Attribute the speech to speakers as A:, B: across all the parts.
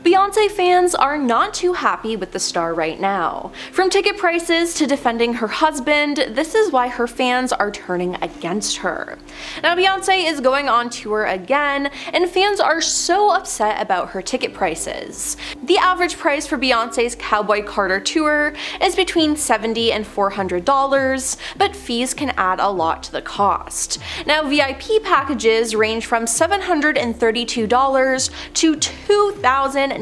A: Beyoncé fans are not too happy with the star right now. From ticket prices to defending her husband, this is why her fans are turning against her. Now, Beyoncé is going on tour again, and fans are so upset about her ticket prices. The average price for Beyoncé's Cowboy Carter tour is between $70 and $400, but fees can add a lot to the cost. Now, VIP packages range from $732 to $2,958,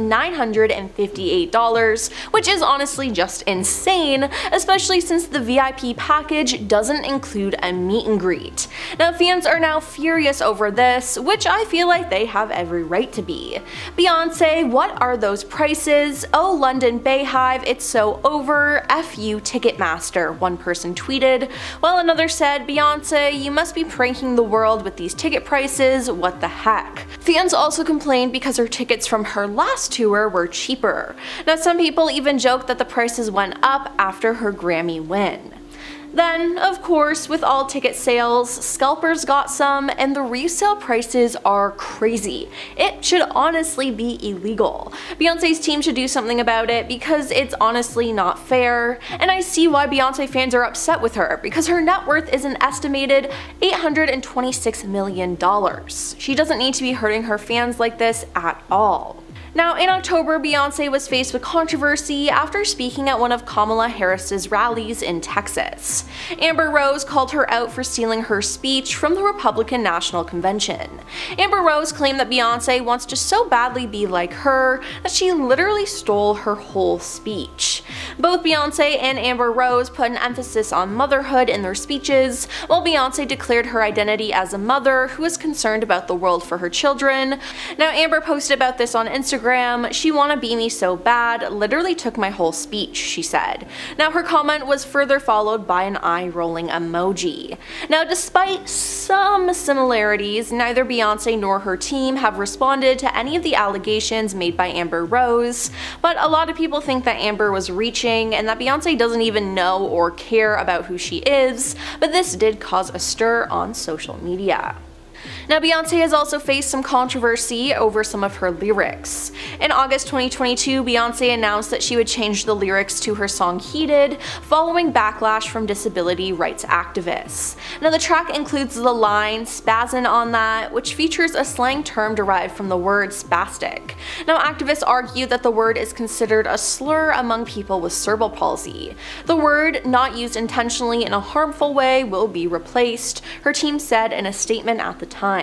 A: which is honestly just insane, especially since the VIP package doesn't include a meet and greet. Now, fans are now furious over this, which I feel like they have every right to be. Beyoncé, what are those prices? Oh, London Bayhive, it's so over. F you, Ticketmaster, one person tweeted, while another said, Beyoncé, you must be pranking the world with these ticket prices, what the heck. Fans also complained because her tickets from her last tour were cheaper. Now, some people even joked that the prices went up after her Grammy win. Then, of course, with all ticket sales, scalpers got some, and the resale prices are crazy. It should honestly be illegal. Beyoncé's team should do something about it because it's honestly not fair, and I see why Beyoncé fans are upset with her, because her net worth is an estimated $826 million. She doesn't need to be hurting her fans like this at all. Now, in October, Beyoncé was faced with controversy after speaking at one of Kamala Harris's rallies in Texas. Amber Rose called her out for stealing her speech from the Republican National Convention. Amber Rose claimed that Beyoncé wants to so badly be like her that she literally stole her whole speech. Both Beyoncé and Amber Rose put an emphasis on motherhood in their speeches, while Beyoncé declared her identity as a mother who is concerned about the world for her children. Now, Amber posted about this on Instagram. She wanna be me so bad, literally took my whole speech, she said. Now, her comment was further followed by an eye-rolling emoji. Now, despite some similarities, neither Beyoncé nor her team have responded to any of the allegations made by Amber Rose, but a lot of people think that Amber was reaching and that Beyoncé doesn't even know or care about who she is, but this did cause a stir on social media. Now, Beyoncé has also faced some controversy over some of her lyrics. In August 2022, Beyoncé announced that she would change the lyrics to her song Heated, following backlash from disability rights activists. Now, the track includes the line "spazzin' on that," which features a slang term derived from the word spastic. Now, activists argue that the word is considered a slur among people with cerebral palsy. The word, not used intentionally in a harmful way, will be replaced, her team said in a statement at the time.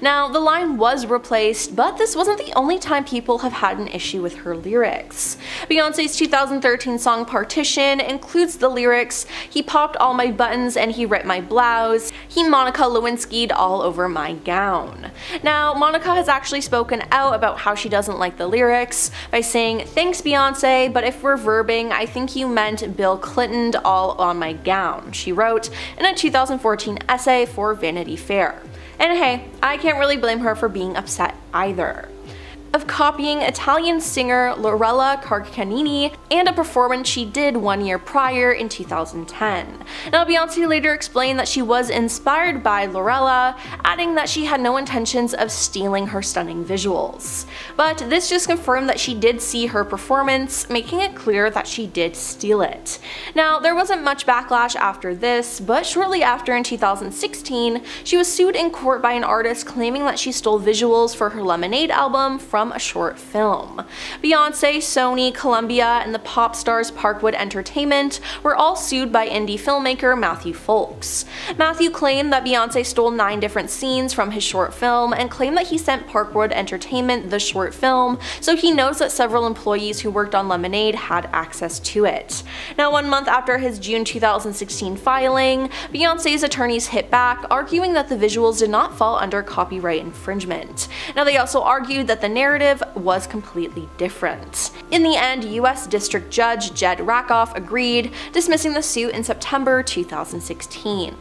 A: Now, the line was replaced, but this wasn't the only time people have had an issue with her lyrics. Beyoncé's 2013 song Partition includes the lyrics, "He popped all my buttons and he ripped my blouse. He Monica Lewinsky'd all over my gown." Now, Monica has actually spoken out about how she doesn't like the lyrics by saying, "Thanks Beyoncé, but if we're verbing, I think you meant Bill Clinton'd all on my gown," she wrote in a 2014 essay for Vanity Fair. And hey, I can't really blame her for being upset either. Of copying Italian singer Lorella Carcanini and a performance she did 1 year prior in 2010. Now, Beyoncé later explained that she was inspired by Lorella, adding that she had no intentions of stealing her stunning visuals. But this just confirmed that she did see her performance, making it clear that she did steal it. Now, there wasn't much backlash after this, but shortly after in 2016, she was sued in court by an artist claiming that she stole visuals for her Lemonade album from a short film. Beyoncé, Sony, Columbia, and the pop stars Parkwood Entertainment were all sued by indie filmmaker Matthew Folks. Matthew claimed that Beyoncé stole 9 different scenes from his short film and claimed that he sent Parkwood Entertainment the short film, so he knows that several employees who worked on Lemonade had access to it. Now, 1 month after his June 2016 filing, Beyoncé's attorneys hit back, arguing that the visuals did not fall under copyright infringement. Now, they also argued that the narrative was completely different. In the end, US District Judge Jed Rakoff agreed, dismissing the suit in September 2016.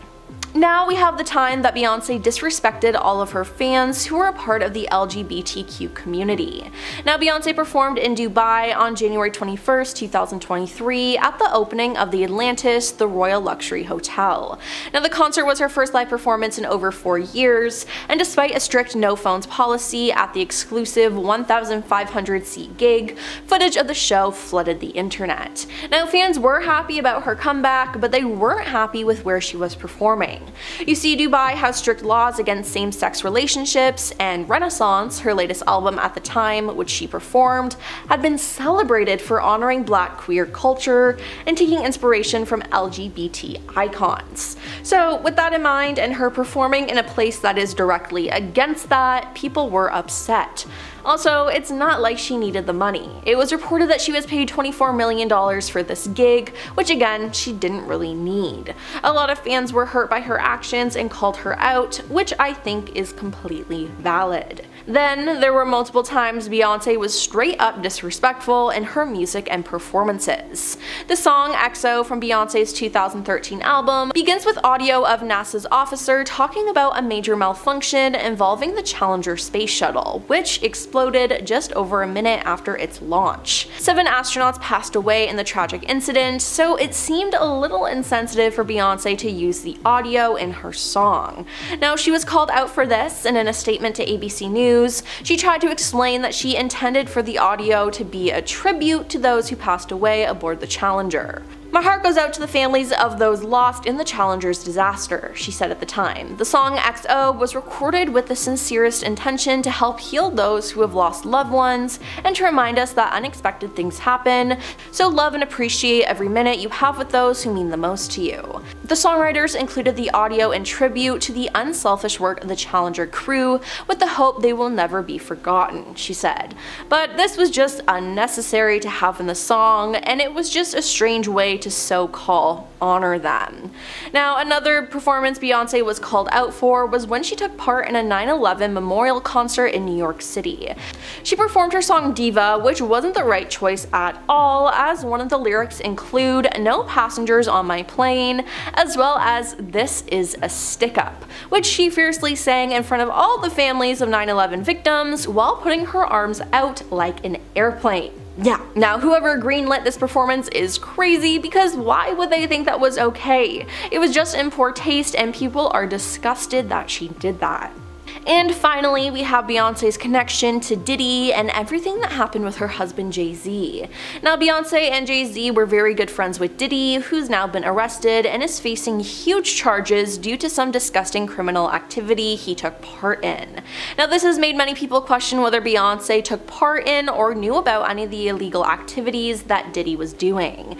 A: Now we have the time that Beyonce disrespected all of her fans who were a part of the LGBTQ community. Now Beyonce performed in Dubai on January 21st, 2023 at the opening of the Atlantis, the Royal Luxury Hotel. Now the concert was her first live performance in over 4 years, and despite a strict no phones policy at the exclusive 1,500 seat gig, footage of the show flooded the internet. Now fans were happy about her comeback, but they weren't happy with where she was performing. You see, Dubai has strict laws against same-sex relationships, and Renaissance, her latest album at the time, which she performed, had been celebrated for honoring Black queer culture and taking inspiration from LGBT icons. So with that in mind, and her performing in a place that is directly against that, people were upset. Also, it's not like she needed the money. It was reported that she was paid $24 million for this gig, which again, she didn't really need. A lot of fans were hurt by her actions and called her out, which I think is completely valid. Then, there were multiple times Beyonce was straight up disrespectful in her music and performances. The song EXO from Beyonce's 2013 album begins with audio of NASA's officer talking about a major malfunction involving the Challenger space shuttle, which exploded just over a minute after its launch. 7 astronauts passed away in the tragic incident, so it seemed a little insensitive for Beyonce to use the audio in her song. Now, she was called out for this, and in a statement to ABC News, she tried to explain that she intended for the audio to be a tribute to those who passed away aboard the Challenger. "My heart goes out to the families of those lost in the Challenger's disaster," she said at the time. The song XO was recorded with the sincerest intention to help heal those who have lost loved ones and to remind us that unexpected things happen, so love and appreciate every minute you have with those who mean the most to you. The songwriters included the audio in tribute to the unselfish work of the Challenger crew with the hope they will never be forgotten, she said. But this was just unnecessary to have in the song, and it was just a strange way to so-called honor them. Now, another performance Beyonce was called out for was when she took part in a 9/11 memorial concert in New York City. She performed her song Diva, which wasn't the right choice at all, as one of the lyrics include "No passengers on my plane," as well as "This is a stick-up," which she fiercely sang in front of all the families of 9/11 victims while putting her arms out like an airplane. Yeah, now whoever greenlit this performance is crazy, because why would they think that was okay? It was just in poor taste, and people are disgusted that she did that. And finally, we have Beyonce's connection to Diddy and everything that happened with her husband Jay-Z. Now, Beyonce and Jay-Z were very good friends with Diddy, who's now been arrested and is facing huge charges due to some disgusting criminal activity he took part in. Now, this has made many people question whether Beyonce took part in or knew about any of the illegal activities that Diddy was doing.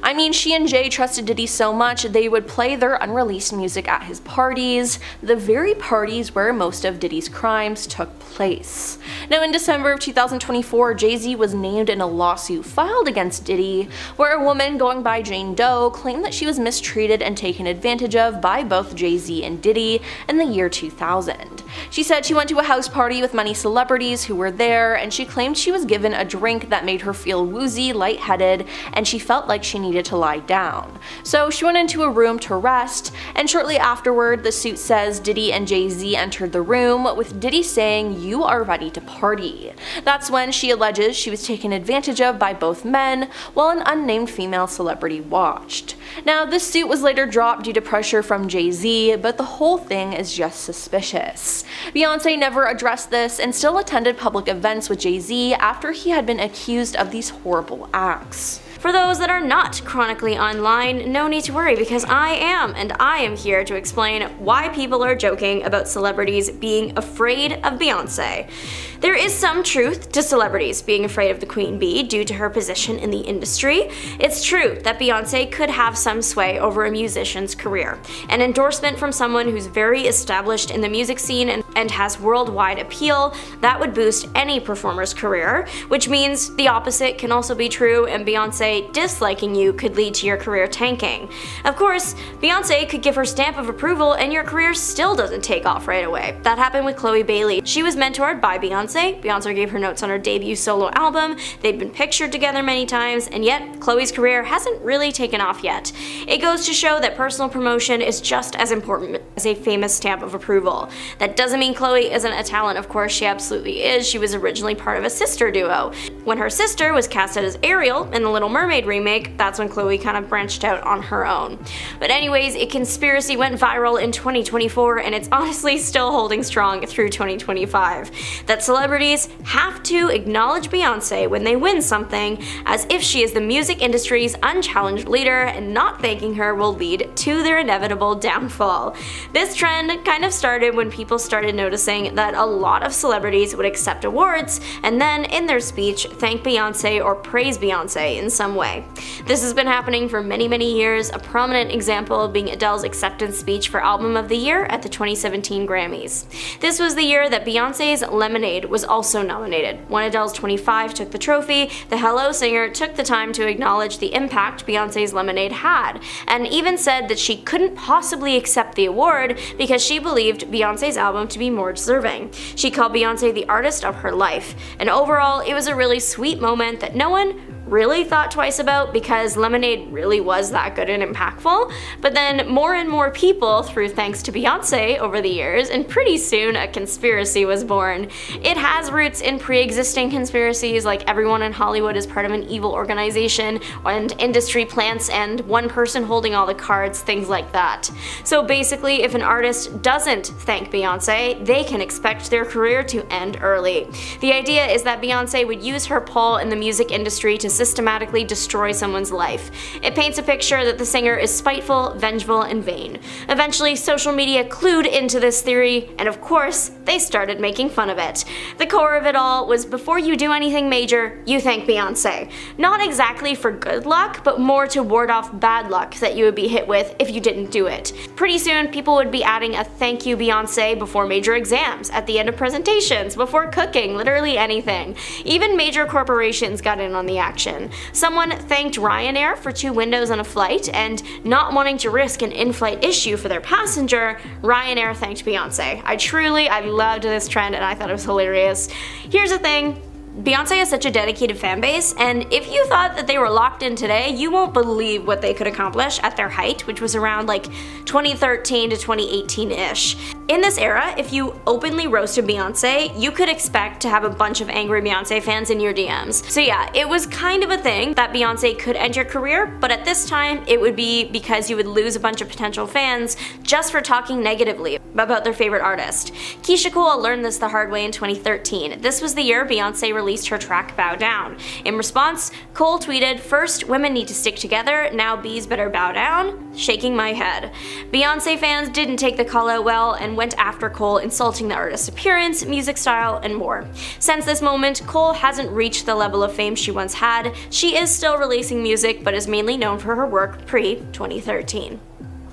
A: I mean, she and Jay trusted Diddy so much they would play their unreleased music at his parties, the very parties where most of Diddy's crimes took place. Now, in December of 2024, Jay-Z was named in a lawsuit filed against Diddy, where a woman going by Jane Doe claimed that she was mistreated and taken advantage of by both Jay-Z and Diddy in the year 2000. She said she went to a house party with many celebrities who were there, and she claimed she was given a drink that made her feel woozy, lightheaded, and she felt like she needed to lie down. So she went into a room to rest, and shortly afterward, the suit says Diddy and Jay-Z entered the room, with Diddy saying, "You are ready to party." That's when she alleges she was taken advantage of by both men, while an unnamed female celebrity watched. Now, this suit was later dropped due to pressure from Jay-Z, but the whole thing is just suspicious. Beyonce never addressed this and still attended public events with Jay-Z after he had been accused of these horrible acts.
B: For those that are not chronically online, no need to worry, because I am here to explain why people are joking about celebrities being afraid of Beyonce. There is some truth to celebrities being afraid of the Queen Bee due to her position in the industry. It's true that Beyonce could have some sway over a musician's career. An endorsement from someone who's very established in the music scene and and has worldwide appeal, that would boost any performer's career, which means the opposite can also be true, and Beyonce disliking you could lead to your career tanking. Of course, Beyonce could give her stamp of approval and your career still doesn't take off right away. That happened with Chloe Bailey. She was mentored by Beyonce. Beyonce gave her notes on her debut solo album. They'd been pictured together many times, and yet Chloe's career hasn't really taken off yet. It goes to show that personal promotion is just as important as a famous stamp of approval. That doesn't mean Chloe isn't a talent, of course she absolutely is. She was originally part of a sister duo. When her sister was casted as Ariel in the Little Mermaid remake, that's when Chloe kind of branched out on her own. But anyways, a conspiracy went viral in 2024, and it's honestly still holding strong through 2025. That celebrities have to acknowledge Beyonce when they win something, as if she is the music industry's unchallenged leader, and not thanking her will lead to their inevitable downfall. This trend kind of started when people started noticing that a lot of celebrities would accept awards and then, in their speech, thank Beyonce or praise Beyonce in some way. This has been happening for many years, a prominent example being Adele's acceptance speech for Album of the Year at the 2017 Grammys. This was the year that Beyonce's Lemonade was also nominated. When Adele's 25 took the trophy, the Hello singer took the time to acknowledge the impact Beyonce's Lemonade had, and even said that she couldn't possibly accept the award because she believed Beyonce's album to be more deserving. She called Beyonce the artist of her life, and overall it was a really sweet moment that no one really thought twice about because Lemonade really was that good and impactful. But then more and more people threw thanks to Beyonce over the years, and pretty soon a conspiracy was born. It has roots in pre-existing conspiracies, like everyone in Hollywood is part of an evil organization, and industry plants, and one person holding all the cards, things like that. So basically, if an artist doesn't thank Beyonce, they can expect their career to end early. The idea is that Beyonce would use her pull in the music industry to systematically destroy someone's life. It paints a picture that the singer is spiteful, vengeful, and vain. Eventually, social media clued into this theory, and of course, they started making fun of it. The core of it all was, before you do anything major, you thank Beyonce. Not exactly for good luck, but more to ward off bad luck that you would be hit with if you didn't do it. Pretty soon, people would be adding a thank you Beyonce before major exams, at the end of presentations, before cooking, literally anything. Even major corporations got in on the action. Someone thanked Ryanair for 2 windows on a flight, and not wanting to risk an in-flight issue for their passenger, Ryanair thanked Beyonce. I loved this trend and I thought it was hilarious. Here's the thing. Beyonce has such a dedicated fan base, and if you thought that they were locked in today, you won't believe what they could accomplish at their height, which was around like 2013 to 2018-ish. In this era, if you openly roasted Beyonce, you could expect to have a bunch of angry Beyonce fans in your DMs. So yeah, it was kind of a thing that Beyonce could end your career, but at this time, it would be because you would lose a bunch of potential fans just for talking negatively about their favorite artist. Keisha Cole learned this the hard way in 2013. This was the year Beyonce released her track Bow Down. In response, Cole tweeted, "First, women need to stick together, now bees better bow down," shaking my head. Beyonce fans didn't take the call out well and went after Cole, insulting the artist's appearance, music style, and more. Since this moment, Cole hasn't reached the level of fame she once had. She is still releasing music, but is mainly known for her work pre-2013.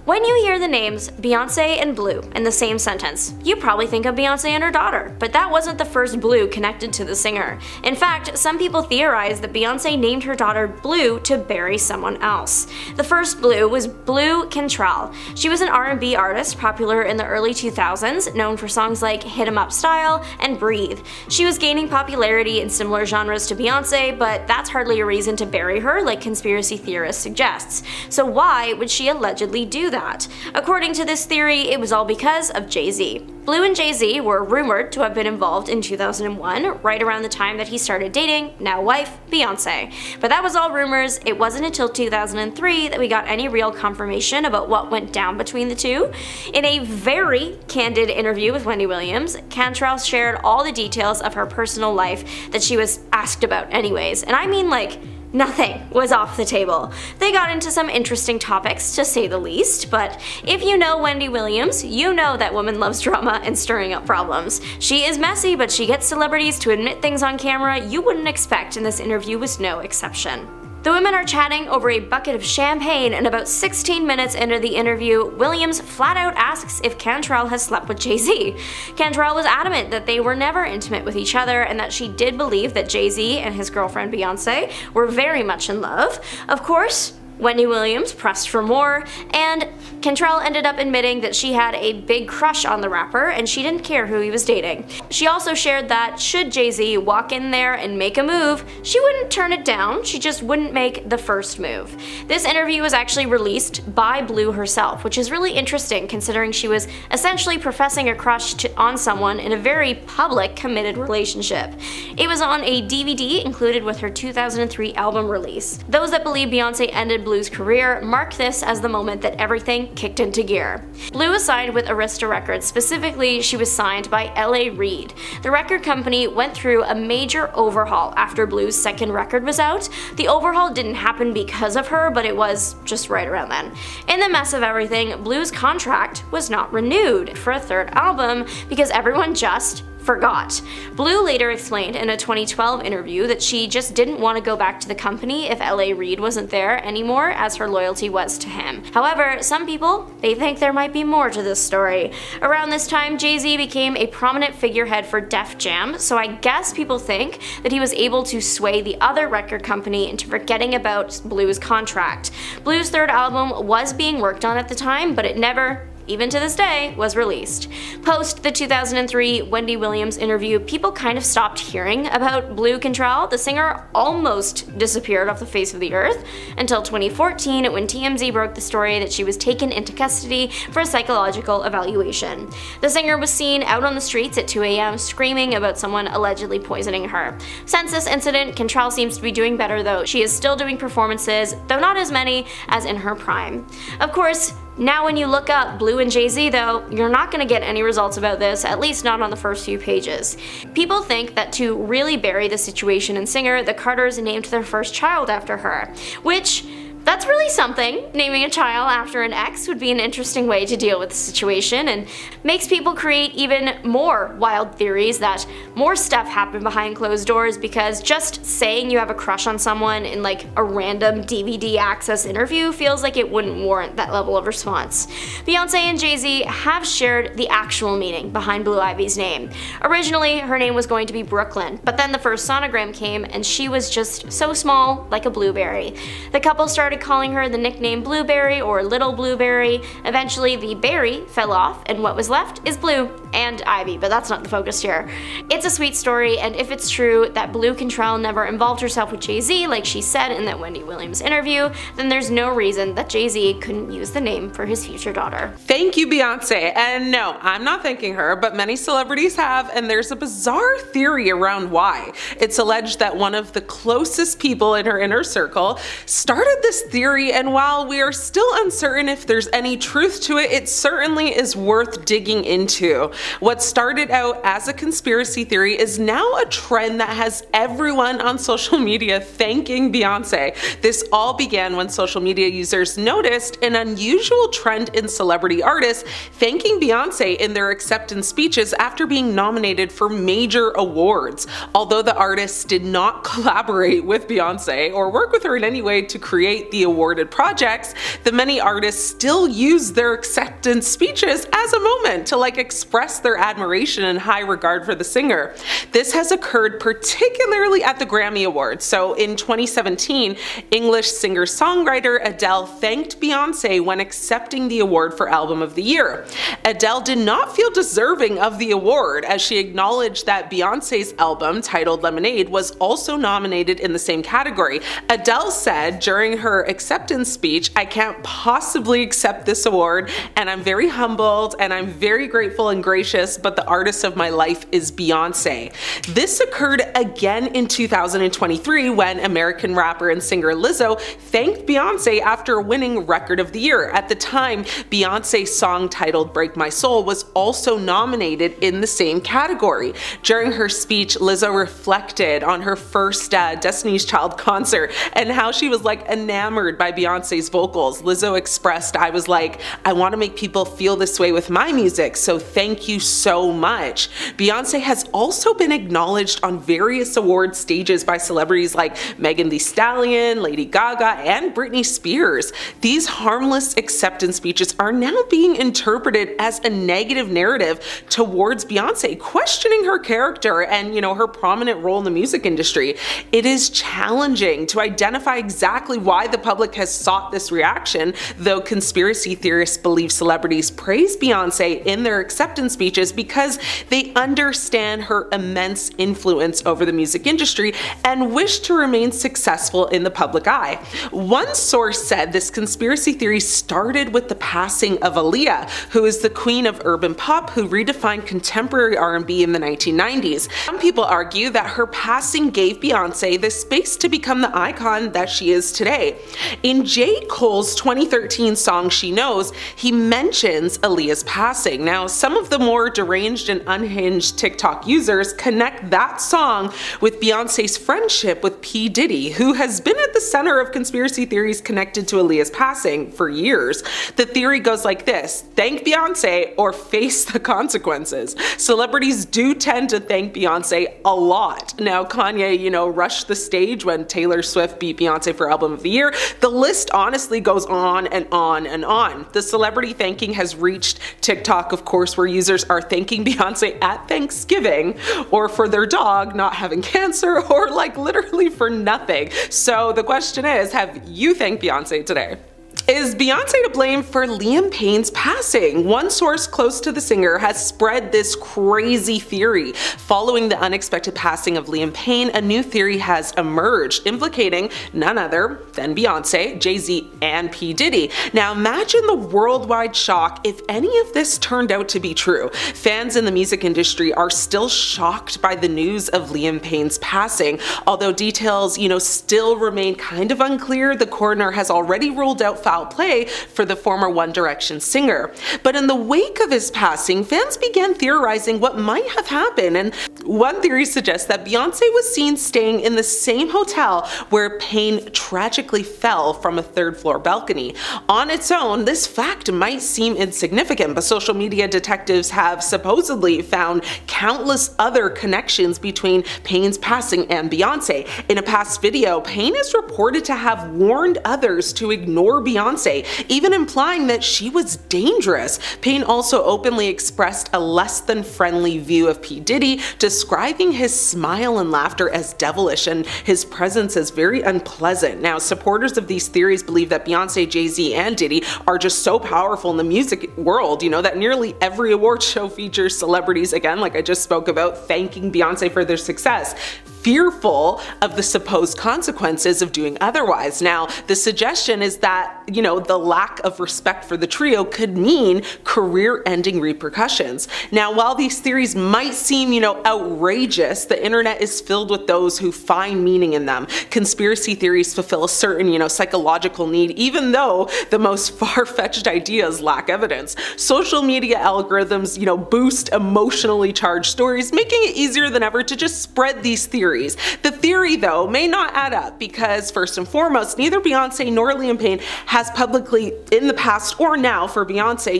B: When you hear the names Beyonce and Blue in the same sentence, you probably think of Beyonce and her daughter, but that wasn't the first Blue connected to the singer. In fact, some people theorize that Beyonce named her daughter Blue to bury someone else. The first Blue was Blue Cantrell. She was an R&B artist popular in the early 2000s, known for songs like Hit 'Em Up Style and Breathe. She was gaining popularity in similar genres to Beyonce, but that's hardly a reason to bury her like conspiracy theorists suggests. So why would she allegedly do that? According to this theory, it was all because of Jay-Z. Blue and Jay-Z were rumored to have been involved in 2001, right around the time that he started dating, now wife, Beyonce. But that was all rumors. It wasn't until 2003 that we got any real confirmation about what went down between the two. In a very candid interview with Wendy Williams, Cantrell shared all the details of her personal life that she was asked about anyways, and I mean like, nothing was off the table. They got into some interesting topics, to say the least, but if you know Wendy Williams, you know that woman loves drama and stirring up problems. She is messy, but she gets celebrities to admit things on camera you wouldn't expect, and this interview was no exception. The women are chatting over a bucket of champagne, and about 16 minutes into the interview, Williams flat out asks if Cantrell has slept with Jay-Z. Cantrell was adamant that they were never intimate with each other and that she did believe that Jay-Z and his girlfriend Beyonce were very much in love. Of course, Wendy Williams pressed for more, and Cantrell ended up admitting that she had a big crush on the rapper and she didn't care who he was dating. She also shared that should Jay-Z walk in there and make a move, she wouldn't turn it down, she just wouldn't make the first move. This interview was actually released by Blue herself, which is really interesting considering she was essentially professing a crush on someone in a very public, committed relationship. It was on a DVD included with her 2003 album release. Those that believe Beyonce ended Blue's career mark this as the moment that everything kicked into gear. Blue was signed with Arista Records, specifically she was signed by L.A. Reid. The record company went through a major overhaul after Blue's second record was out. The overhaul didn't happen because of her, but it was just right around then. In the mess of everything, Blue's contract was not renewed for a third album because everyone just forgot. Blue later explained in a 2012 interview that she just didn't want to go back to the company if L.A. Reid wasn't there anymore, as her loyalty was to him. However, some people, they think there might be more to this story. Around this time, Jay-Z became a prominent figurehead for Def Jam, so I guess people think that he was able to sway the other record company into forgetting about Blue's contract. Blue's third album was being worked on at the time, but it never, even to this day, was released. Post the 2003 Wendy Williams interview, people kind of stopped hearing about Blue Cantrell. The singer almost disappeared off the face of the earth until 2014 when TMZ broke the story that she was taken into custody for a psychological evaluation. The singer was seen out on the streets at 2 a.m. screaming about someone allegedly poisoning her. Since this incident, Cantrell seems to be doing better though. She is still doing performances, though not as many as in her prime. Of course, now when you look up Blue and Jay-Z though, you're not going to get any results about this, at least not on the first few pages. People think that to really bury the situation in Singer, the Carters named their first child after her, which that's really something. Naming a child after an ex would be an interesting way to deal with the situation and makes people create even more wild theories that more stuff happened behind closed doors, because just saying you have a crush on someone in like a random DVD access interview feels like it wouldn't warrant that level of response. Beyonce and Jay-Z have shared the actual meaning behind Blue Ivy's name. Originally, her name was going to be Brooklyn, but then the first sonogram came and she was just so small, like a blueberry. The couple started calling her the nickname Blueberry or Little Blueberry. Eventually the berry fell off and what was left is Blue and Ivy, but that's not the focus here. It's a sweet story, and if it's true that Blue Cantrell never involved herself with Jay-Z like she said in that Wendy Williams interview, then there's no reason that Jay-Z couldn't use the name for his future daughter.
C: Thank you, Beyonce. And no, I'm not thanking her, but many celebrities have, and there's a bizarre theory around why. It's alleged that one of the closest people in her inner circle started this theory, and while we are still uncertain if there's any truth to it, it certainly is worth digging into. What started out as a conspiracy theory is now a trend that has everyone on social media thanking Beyonce. This all began when social media users noticed an unusual trend in celebrity artists thanking Beyonce in their acceptance speeches after being nominated for major awards. Although the artists did not collaborate with Beyonce or work with her in any way to create the awarded projects, the many artists still use their acceptance speeches as a moment to express their admiration and high regard for the singer. This has occurred particularly at the Grammy Awards. So in 2017, English singer-songwriter Adele thanked Beyonce when accepting the award for Album of the Year. Adele did not feel deserving of the award, as she acknowledged that Beyonce's album, titled Lemonade, was also nominated in the same category. Adele said during her acceptance speech, "I can't possibly accept this award, and I'm very humbled, and I'm very grateful and gracious, but the artist of my life is Beyonce." This occurred again in 2023 when American rapper and singer Lizzo thanked Beyonce after winning Record of the Year. At the time, Beyonce's song titled Break My Soul was also nominated in the same category. During her speech, Lizzo reflected on her first Destiny's Child concert and how she was enamored by Beyonce's vocals. Lizzo expressed, "I was like, I want to make people feel this way with my music, so thank thank you so much. Beyonce has also been acknowledged on various award stages by celebrities like Megan Thee Stallion, Lady Gaga, and Britney Spears. These harmless acceptance speeches are now being interpreted as a negative narrative towards Beyonce, questioning her character and, her prominent role in the music industry. It is challenging to identify exactly why the public has sought this reaction, though conspiracy theorists believe celebrities praise Beyonce in their acceptance speeches because they understand her immense influence over the music industry and wish to remain successful in the public eye. One source said this conspiracy theory started with the passing of Aaliyah, who is the queen of urban pop who redefined contemporary R&B in the 1990s. Some people argue that her passing gave Beyonce the space to become the icon that she is today. In J. Cole's 2013 song She Knows, he mentions Aaliyah's passing. Now, some of the more deranged and unhinged TikTok users connect that song with Beyonce's friendship with P. Diddy, who has been at the center of conspiracy theories connected to Aaliyah's passing for years. The theory goes like this: thank Beyonce or face the consequences. Celebrities do tend to thank Beyonce a lot. Now, Kanye, rushed the stage when Taylor Swift beat Beyonce for Album of the Year. The list honestly goes on and on and on. The celebrity thanking has reached TikTok, of course, where users are thanking Beyonce at Thanksgiving, or for their dog not having cancer, or literally for nothing. So the question is, have you thanked Beyonce today? Is Beyonce to blame for Liam Payne's passing? One source close to the singer has spread this crazy theory. Following the unexpected passing of Liam Payne, a new theory has emerged, implicating none other than Beyonce, Jay-Z, and P. Diddy. Now imagine the worldwide shock if any of this turned out to be true. Fans in the music industry are still shocked by the news of Liam Payne's passing. Although details, still remain kind of unclear, the coroner has already ruled out foul play for the former One Direction singer. But in the wake of his passing, fans began theorizing what might have happened, and one theory suggests that Beyonce was seen staying in the same hotel where Payne tragically fell from a third-floor balcony. On its own, this fact might seem insignificant, but social media detectives have supposedly found countless other connections between Payne's passing and Beyonce. In a past video, Payne is reported to have warned others to ignore Beyonce, even implying that she was dangerous. Payne also openly expressed a less than friendly view of P. Diddy, describing his smile and laughter as devilish and his presence as very unpleasant. Now, supporters of these theories believe that Beyonce, Jay-Z, and Diddy are just so powerful in the music world, that nearly every award show features celebrities, again, like I just spoke about, thanking Beyonce for their success, fearful of the supposed consequences of doing otherwise. Now, the suggestion is that, the lack of respect for the trio could mean career-ending repercussions. Now, while these theories might seem, outrageous, the internet is filled with those who find meaning in them. Conspiracy theories fulfill a certain, psychological need, even though the most far-fetched ideas lack evidence. Social media algorithms, boost emotionally charged stories, making it easier than ever to just spread these theories. The theory, though, may not add up because, first and foremost, neither Beyonce nor Liam Payne has publicly, in the past or now for Beyonce,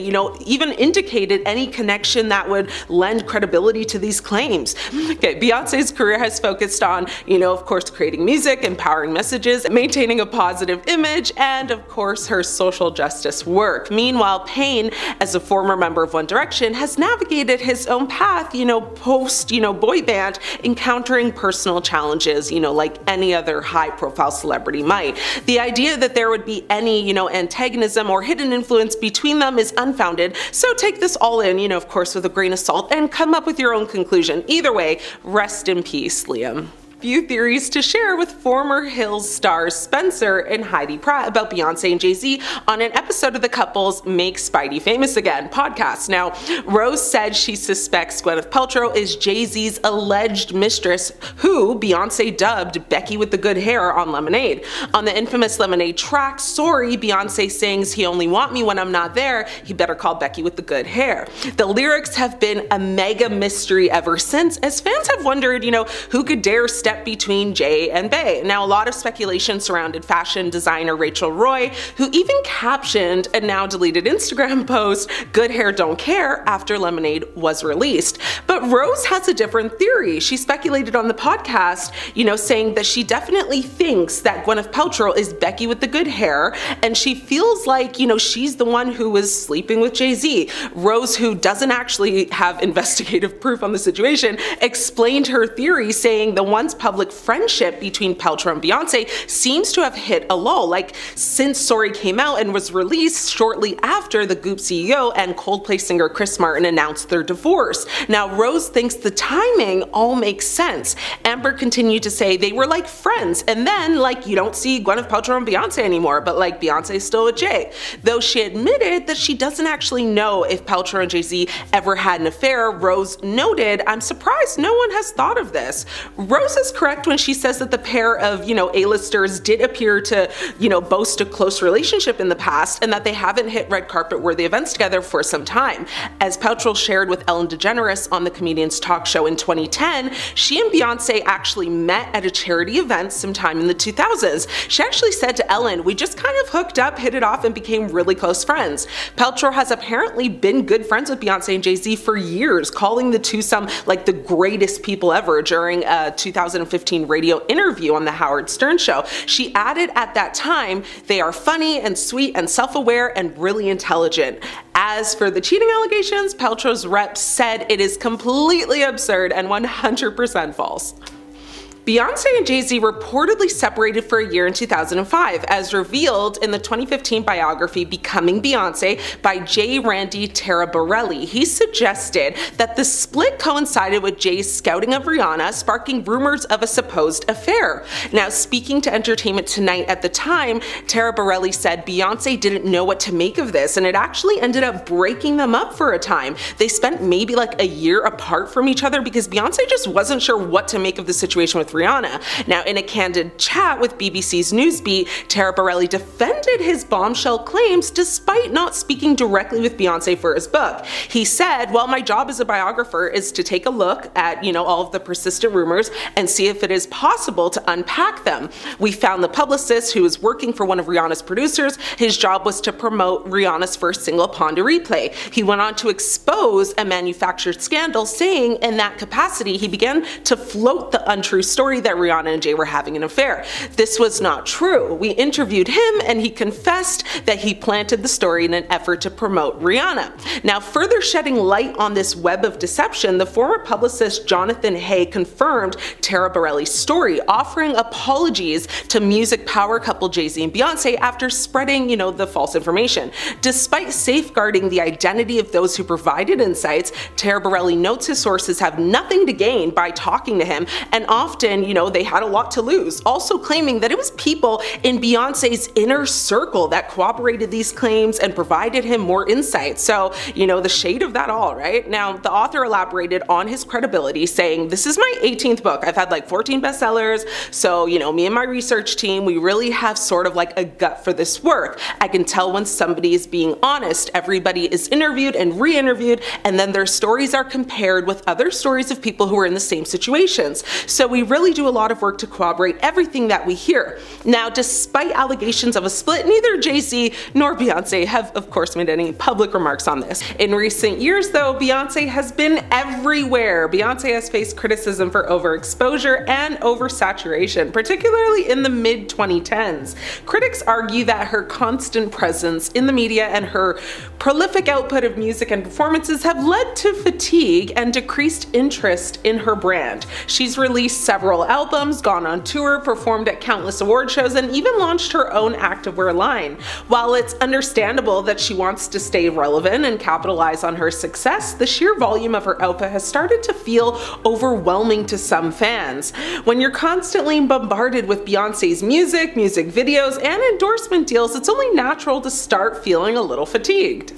C: even indicated any connection that would lend credibility to these claims. Okay, Beyonce's career has focused on, of course, creating music, empowering messages, maintaining a positive image, and of course, her social justice work. Meanwhile, Payne, as a former member of One Direction, has navigated his own path, post, boy band, encountering personal challenges, like any other high-profile celebrity might. The idea that there would be any, antagonism or hidden influence between them is unfounded, so take this all in, of course, with a grain of salt and come up with your own conclusion. Either way, rest in peace, Liam. Few theories to share with former Hills stars Spencer and Heidi Pratt about Beyonce and Jay-Z on an episode of the couple's Make Spidey Famous Again podcast. Now, Rose said she suspects Gwyneth Paltrow is Jay-Z's alleged mistress, who Beyonce dubbed Becky with the good hair on Lemonade. On the infamous Lemonade track, Sorry, Beyonce sings, "He only want me when I'm not there, he better call Becky with the good hair." The lyrics have been a mega mystery ever since, as fans have wondered, who could dare step friendship between Jay and Bey. Now, a lot of speculation surrounded fashion designer Rachel Roy, who even captioned a now deleted Instagram post, "Good hair don't care," after Lemonade was released. But Rose has a different theory. She speculated on the podcast, saying that she definitely thinks that Gwyneth Paltrow is Becky with the good hair, and she feels like, she's the one who was sleeping with Jay-Z. Rose, who doesn't actually have investigative proof on the situation, explained her theory, saying the once public friendship between Paltrow and Beyonce seems to have hit a lull, like since Sorry came out and was released shortly after the Goop CEO and Coldplay singer Chris Martin announced their divorce. Now, Rose thinks the timing all makes sense. Amber continued to say they were like friends, and then you don't see Gwyneth Paltrow and Beyonce anymore, but Beyonce's still with Jay. Though she admitted that she doesn't actually know if Paltrow and Jay-Z ever had an affair, Rose noted, "I'm surprised no one has thought of this." Rose is correct when she says that the pair of, A-listers did appear to, boast a close relationship in the past, and that they haven't hit red carpet worthy events together for some time. As Paltrow shared with Ellen DeGeneres on the Comedian's Talk Show in 2010, she and Beyonce actually met at a charity event sometime in the 2000s. She actually said to Ellen, "We just kind of hooked up, hit it off, and became really close friends." Paltrow has apparently been good friends with Beyonce and Jay-Z for years, calling the two some the greatest people ever during a 2015 radio interview on the Howard Stern show. She added at that time, "They are funny and sweet and self-aware and really intelligent." As for the cheating allegations, Paltrow's rep said it is completely absurd and 100% false. Beyonce and Jay-Z reportedly separated for a year in 2005, as revealed in the 2015 biography Becoming Beyonce by J. Randy Taraborelli. He suggested that the split coincided with Jay's scouting of Rihanna, sparking rumors of a supposed affair. Now, speaking to Entertainment Tonight at the time, Taraborelli said Beyonce didn't know what to make of this, and it actually ended up breaking them up for a time. They spent maybe a year apart from each other because Beyonce just wasn't sure what to make of the situation with Rihanna. Now, in a candid chat with BBC's Newsbeat, Taraborelli defended his bombshell claims despite not speaking directly with Beyonce for his book. He said, "Well, my job as a biographer is to take a look at, all of the persistent rumors and see if it is possible to unpack them. We found the publicist who was working for one of Rihanna's producers. His job was to promote Rihanna's first single, Pon de Replay. He went on to expose a manufactured scandal, saying in that capacity he began to float the untrue story that Rihanna and Jay were having an affair. This was not true. We interviewed him and he confessed that he planted the story in an effort to promote Rihanna." Now, further shedding light on this web of deception, the former publicist Jonathan Hay confirmed Taraborelli's story, offering apologies to music power couple Jay-Z and Beyonce after spreading, the false information. Despite safeguarding the identity of those who provided insights, Taraborelli notes his sources have nothing to gain by talking to him, and often they had a lot to lose, also claiming that it was people in Beyonce's inner circle that corroborated these claims and provided him more insight. So, the shade of that all, right? Now, the author elaborated on his credibility, saying, "This is my 18th book. I've had 14 bestsellers, so, me and my research team, we really have sort of a gut for this work. I can tell when somebody is being honest. Everybody is interviewed and re-interviewed, and then their stories are compared with other stories of people who are in the same situations. So we really do a lot of work to corroborate everything that we hear." Now, despite allegations of a split, neither Jay-Z nor Beyonce have, of course, made any public remarks on this. In recent years, though, Beyonce has been everywhere. Beyonce has faced criticism for overexposure and oversaturation, particularly in the mid-2010s. Critics argue that her constant presence in the media and her prolific output of music and performances have led to fatigue and decreased interest in her brand. She's released several albums, gone on tour, performed at countless award shows, and even launched her own activewear line. While it's understandable that she wants to stay relevant and capitalize on her success, the sheer volume of her output has started to feel overwhelming to some fans. When you're constantly bombarded with Beyonce's music videos, and endorsement deals, it's only natural to start feeling a little fatigued.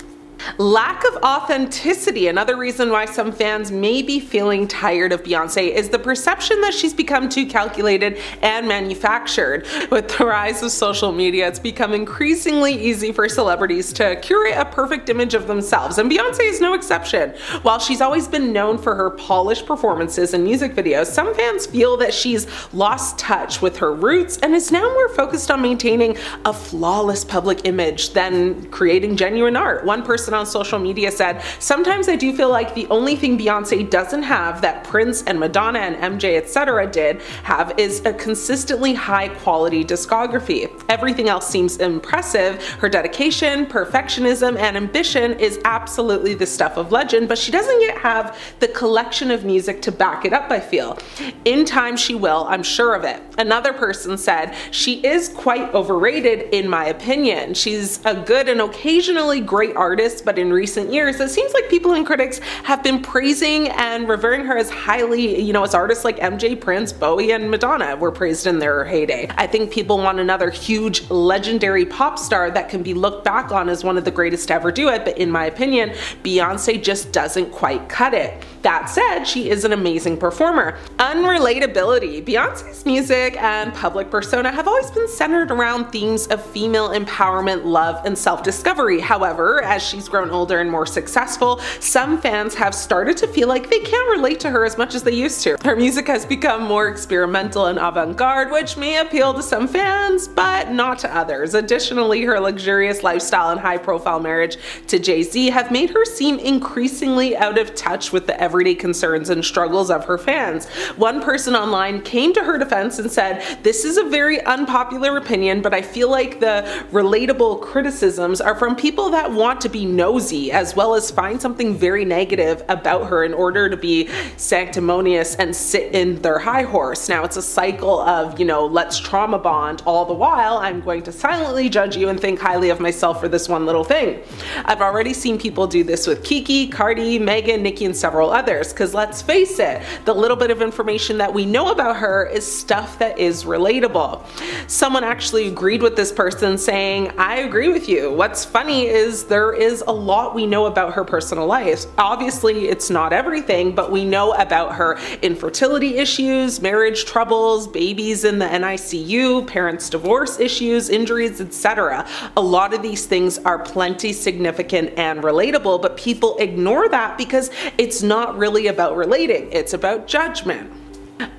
C: Lack of authenticity. Another reason why some fans may be feeling tired of Beyonce is the perception that she's become too calculated and manufactured. With the rise of social media, it's become increasingly easy for celebrities to curate a perfect image of themselves, and Beyonce is no exception. While she's always been known for her polished performances and music videos, some fans feel that she's lost touch with her roots and is now more focused on maintaining a flawless public image than creating genuine art. One person on social media said, "Sometimes I do feel like the only thing Beyonce doesn't have that Prince and Madonna and MJ etc. did have is a consistently high quality discography. Everything else seems impressive. Her dedication, perfectionism, and ambition is absolutely the stuff of legend, but she doesn't yet have the collection of music to back it up, I feel. In time she will, I'm sure of it." Another person said, "She is quite overrated in my opinion. She's a good and occasionally great artist, but in recent years it seems like people and critics have been praising and revering her as highly, as artists like MJ, Prince, Bowie, and Madonna were praised in their heyday. I think people want another huge legendary pop star that can be looked back on as one of the greatest to ever do it, but in my opinion, Beyonce just doesn't quite cut it. That said, she is an amazing performer." Unrelatability. Beyonce's music and public persona have always been centered around themes of female empowerment, love, and self-discovery. However, as she's grown older and more successful, some fans have started to feel like they can't relate to her as much as they used to. Her music has become more experimental and avant-garde, which may appeal to some fans, but not to others. Additionally, her luxurious lifestyle and high-profile marriage to Jay-Z have made her seem increasingly out of touch with the everyday concerns and struggles of her fans. One person online came to her defense and said, "This is a very unpopular opinion, but I feel like the relatable criticisms are from people that want to be nosy as well as find something very negative about her in order to be sanctimonious and sit in their high horse." Now it's a cycle of, let's trauma bond all the while I'm going to silently judge you and think highly of myself for this one little thing. I've already seen people do this with Kiki, Cardi, Megan, Nicki, and several others, because let's face it, the little bit of information that we know about her is stuff that is relatable. Someone actually agreed with this person saying, "I agree with you. What's funny is there is a lot we know about her personal life. Obviously it's not everything, but we know about her infertility issues, marriage troubles, babies in the NICU, parents' divorce issues, injuries, etc. A lot of these things are plenty significant and relatable, but people ignore that because it's not really about relating, it's about judgment."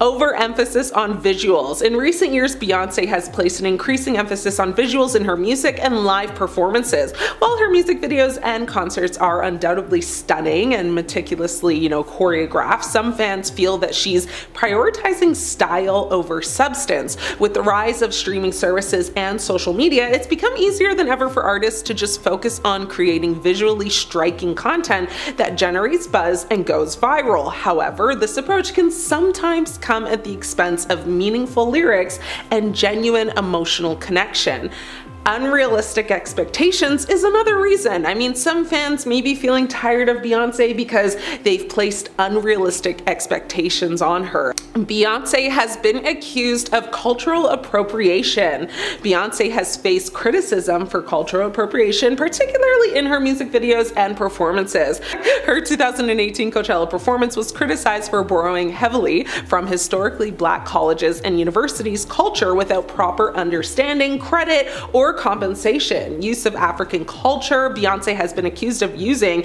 C: Overemphasis on visuals. In recent years, Beyonce has placed an increasing emphasis on visuals in her music and live performances. While her music videos and concerts are undoubtedly stunning and meticulously, choreographed, some fans feel that she's prioritizing style over substance. With the rise of streaming services and social media, it's become easier than ever for artists to just focus on creating visually striking content that generates buzz and goes viral. However, this approach can sometimes come at the expense of meaningful lyrics and genuine emotional connection. Unrealistic expectations is another reason. I mean, some fans may be feeling tired of Beyonce because they've placed unrealistic expectations on her. Beyonce has been accused of cultural appropriation. Beyonce has faced criticism for cultural appropriation, particularly in her music videos and performances. Her 2018 Coachella performance was criticized for borrowing heavily from historically Black colleges and universities' culture without proper understanding, credit, or compensation. Use of African culture. Beyonce has been accused of using,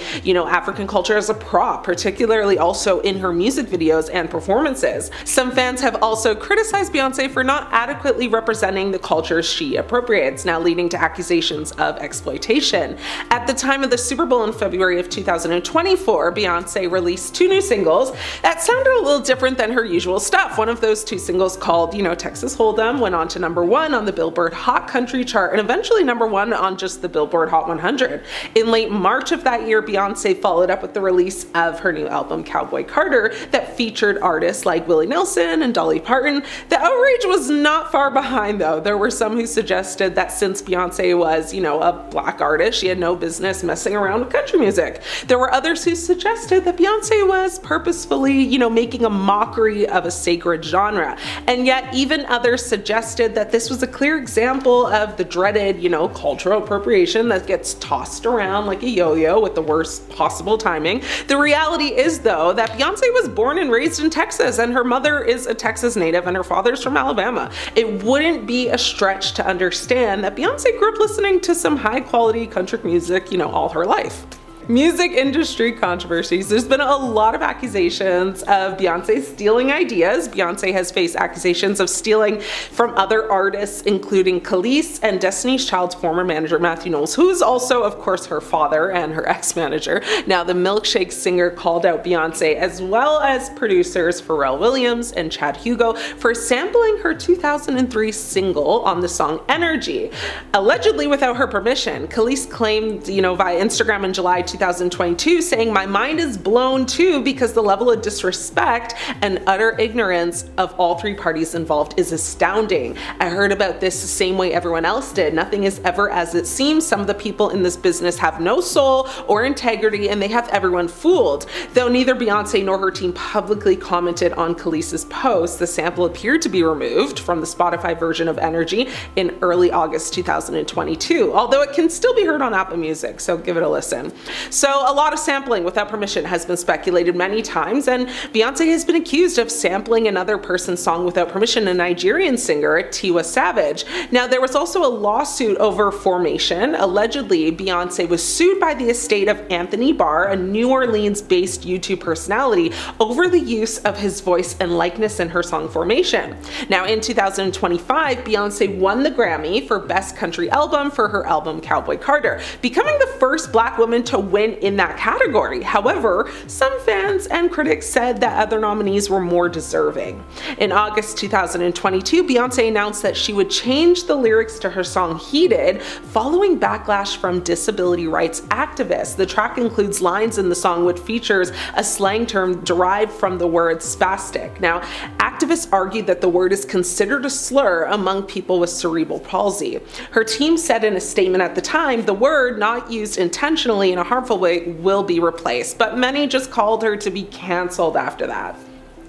C: African culture as a prop, particularly also in her music videos and performances. Some fans have also criticized Beyonce for not adequately representing the cultures she appropriates, now leading to accusations of exploitation. At the time of the Super Bowl in February of 2024, Beyonce released 2 new singles that sounded a little different than her usual stuff. One of those 2 singles called, Texas Hold'em went on to #1 on the Billboard Hot Country chart and eventually #1 on just the Billboard Hot 100. In late March of that year, Beyonce followed up with the release of her new album Cowboy Carter that featured artists like Willie Nelson and Dolly Parton. The outrage was not far behind though. There were some who suggested that since Beyonce was, a black artist, she had no business messing around with country music. There were others who suggested that Beyonce was purposefully, making a mockery of a sacred genre. And yet even others suggested that this was a clear example of the dreaded, cultural appropriation that gets tossed around like a yo-yo with the worst possible timing. The reality is though that Beyonce was born and raised in Texas, and her mother is a Texas native and her father's from Alabama. It wouldn't be a stretch to understand that Beyonce grew up listening to some high quality country music, all her life. Music industry controversies. There's been a lot of accusations of Beyonce stealing ideas. Beyonce has faced accusations of stealing from other artists, including Khalees and Destiny's Child's former manager Matthew Knowles, who is also, of course, her father and her ex-manager. Now, the Milkshake singer called out Beyonce, as well as producers Pharrell Williams and Chad Hugo, for sampling her 2003 single on the song Energy. Allegedly without her permission, Khalees claimed, via Instagram in July 2022, saying, "My mind is blown too because the level of disrespect and utter ignorance of all three parties involved is astounding. I heard about this the same way everyone else did. Nothing is ever as it seems. Some of the people in this business have no soul or integrity and they have everyone fooled." Though neither Beyonce nor her team publicly commented on Khalees' post, the sample appeared to be removed from the Spotify version of Energy in early August 2022, although it can still be heard on Apple Music, so give it a listen. So a lot of sampling without permission has been speculated many times, and Beyonce has been accused of sampling another person's song without permission, a Nigerian singer, Tiwa Savage. Now, there was also a lawsuit over Formation. Allegedly, Beyonce was sued by the estate of Anthony Barr, a New Orleans-based YouTube personality, over the use of his voice and likeness in her song Formation. Now, in 2025, Beyonce won the Grammy for Best Country Album for her album Cowboy Carter, becoming the first Black woman to win in that category. However, some fans and critics said that other nominees were more deserving. In August 2022, Beyonce announced that she would change the lyrics to her song Heated following backlash from disability rights activists. The track includes lines in the song which features a slang term derived from the word spastic. Now, activists argued that the word is considered a slur among people with cerebral palsy. Her team said in a statement at the time, the word, not used intentionally in a harmful way, will be replaced, but many just called her to be cancelled after that.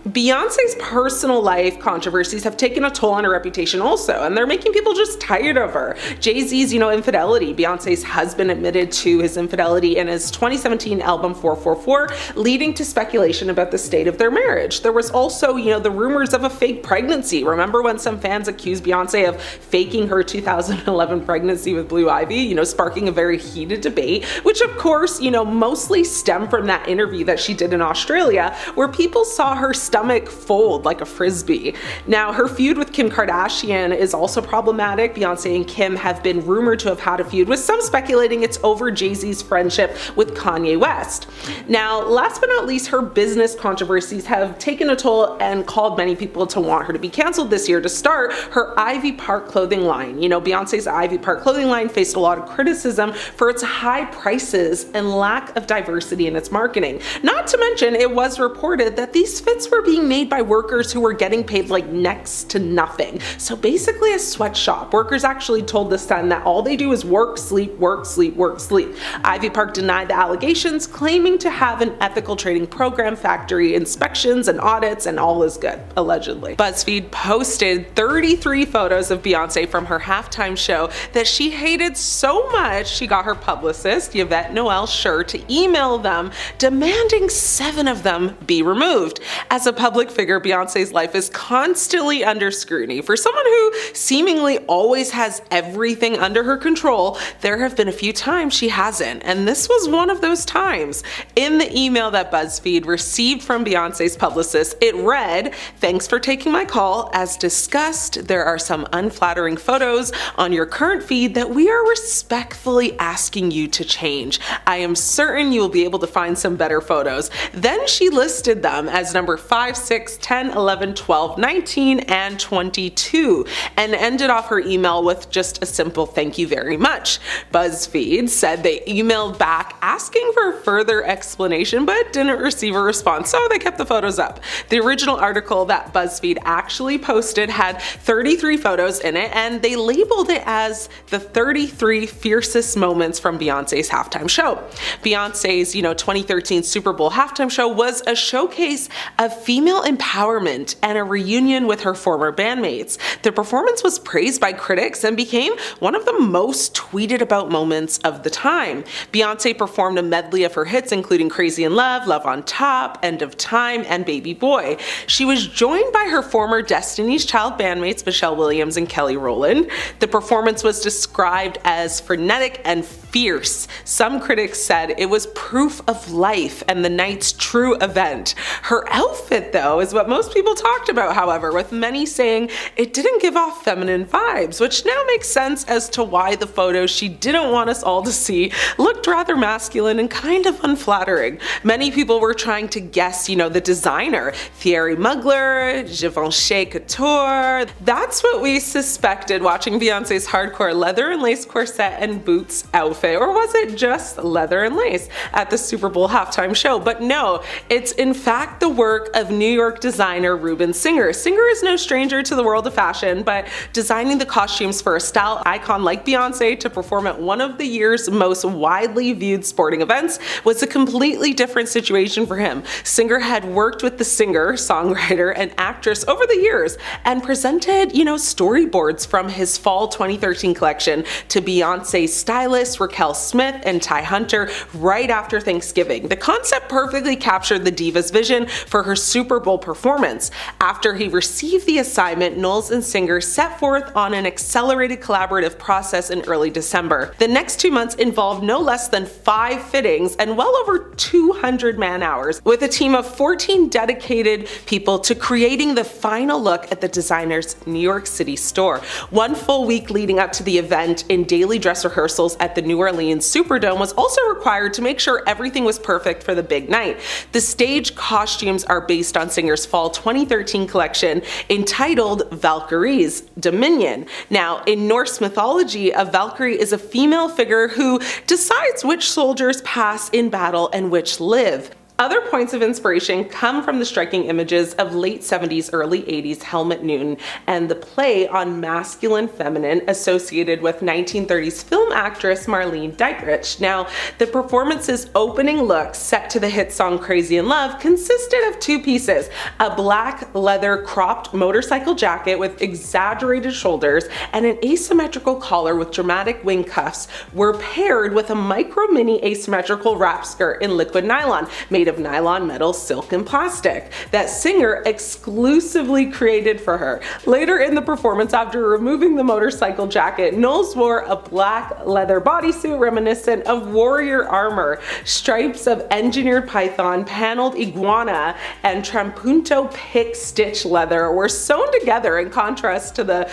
C: Beyonce's personal life controversies have taken a toll on her reputation also, and they're making people just tired of her. Jay-Z's, infidelity. Beyonce's husband admitted to his infidelity in his 2017 album 444, leading to speculation about the state of their marriage. There was also, the rumors of a fake pregnancy. Remember when some fans accused Beyonce of faking her 2011 pregnancy with Blue Ivy, sparking a very heated debate, which of course, mostly stemmed from that interview that she did in Australia, where people saw her stomach fold like a frisbee. Now, her feud with Kim Kardashian is also problematic. Beyonce and Kim have been rumored to have had a feud, with some speculating it's over Jay-Z's friendship with Kanye West. Now, last but not least, her business controversies have taken a toll and called many people to want her to be canceled this year. To start, her Ivy Park clothing line. Beyonce's Ivy Park clothing line faced a lot of criticism for its high prices and lack of diversity in its marketing. Not to mention, it was reported that these fits were being made by workers who were getting paid like next to nothing. So basically a sweatshop. Workers actually told The Sun that all they do is work, sleep, work, sleep, work, sleep. Ivy Park denied the allegations, claiming to have an ethical trading program, factory inspections and audits, and all is good, allegedly. BuzzFeed posted 33 photos of Beyonce from her halftime show that she hated so much she got her publicist, Yvette Noel Schur, to email them, demanding 7 of them be removed. As a public figure, Beyonce's life is constantly under scrutiny. For someone who seemingly always has everything under her control, there have been a few times she hasn't, and this was one of those times. In the email that BuzzFeed received from Beyonce's publicist, it read, "Thanks for taking my call. As discussed, there are some unflattering photos on your current feed that we are respectfully asking you to change. I am certain you will be able to find some better photos." Then she listed them as number 5 5, 6, 10, 11, 12, 19, and 22, and ended off her email with just a simple thank you very much. BuzzFeed said they emailed back asking for further explanation but didn't receive a response, so they kept the photos up. The original article that BuzzFeed actually posted had 33 photos in it, and they labeled it as the 33 fiercest moments from Beyonce's halftime show. Beyonce's, 2013 Super Bowl halftime show was a showcase of female empowerment and a reunion with her former bandmates. The performance was praised by critics and became one of the most tweeted about moments of the time. Beyonce performed a medley of her hits, including Crazy in Love, Love on Top, End of Time, and Baby Boy. She was joined by her former Destiny's Child bandmates Michelle Williams and Kelly Rowland. The performance was described as frenetic and fierce. Some critics said it was proof of life and the night's true event. Her outfit, though, is what most people talked about, however, with many saying it didn't give off feminine vibes, which now makes sense as to why the photos she didn't want us all to see looked rather masculine and kind of unflattering. Many people were trying to guess, the designer, Thierry Mugler, Givenchy Couture. That's what we suspected watching Beyonce's hardcore leather and lace corset and boots outfit, or was it just leather and lace at the Super Bowl halftime show? But no, it's in fact the work of New York designer Ruben Singer. Singer is no stranger to the world of fashion, but designing the costumes for a style icon like Beyonce to perform at one of the year's most widely viewed sporting events was a completely different situation for him. Singer had worked with the singer, songwriter, and actress over the years and presented, storyboards from his fall 2013 collection to Beyonce's stylists Raquel Smith and Ty Hunter right after Thanksgiving. The concept perfectly captured the diva's vision for her Super Bowl performance. After he received the assignment, Knowles and Singer set forth on an accelerated collaborative process in early December. The next 2 months involved no less than 5 fittings and well over 200 man-hours, with a team of 14 dedicated people to creating the final look at the designer's New York City store. 1 full week leading up to the event in daily dress rehearsals at the New Orleans Superdome was also required to make sure everything was perfect for the big night. The stage costumes are based on Singer's fall 2013 collection entitled Valkyrie's Dominion. Now, in Norse mythology, a Valkyrie is a female figure who decides which soldiers pass in battle and which live. Other points of inspiration come from the striking images of late 70s, early 80s Helmut Newton and the play on masculine feminine associated with 1930s film actress Marlene Dietrich. Now, the performance's opening look, set to the hit song Crazy in Love, consisted of 2 pieces. A black leather cropped motorcycle jacket with exaggerated shoulders and an asymmetrical collar with dramatic wing cuffs were paired with a micro mini asymmetrical wrap skirt in liquid nylon made of nylon, metal, silk, and plastic that Singer exclusively created for her. Later in the performance, after removing the motorcycle jacket, Knowles wore a black leather bodysuit reminiscent of warrior armor. Stripes of engineered python, paneled iguana, and trampunto pick stitch leather were sewn together in contrast to the,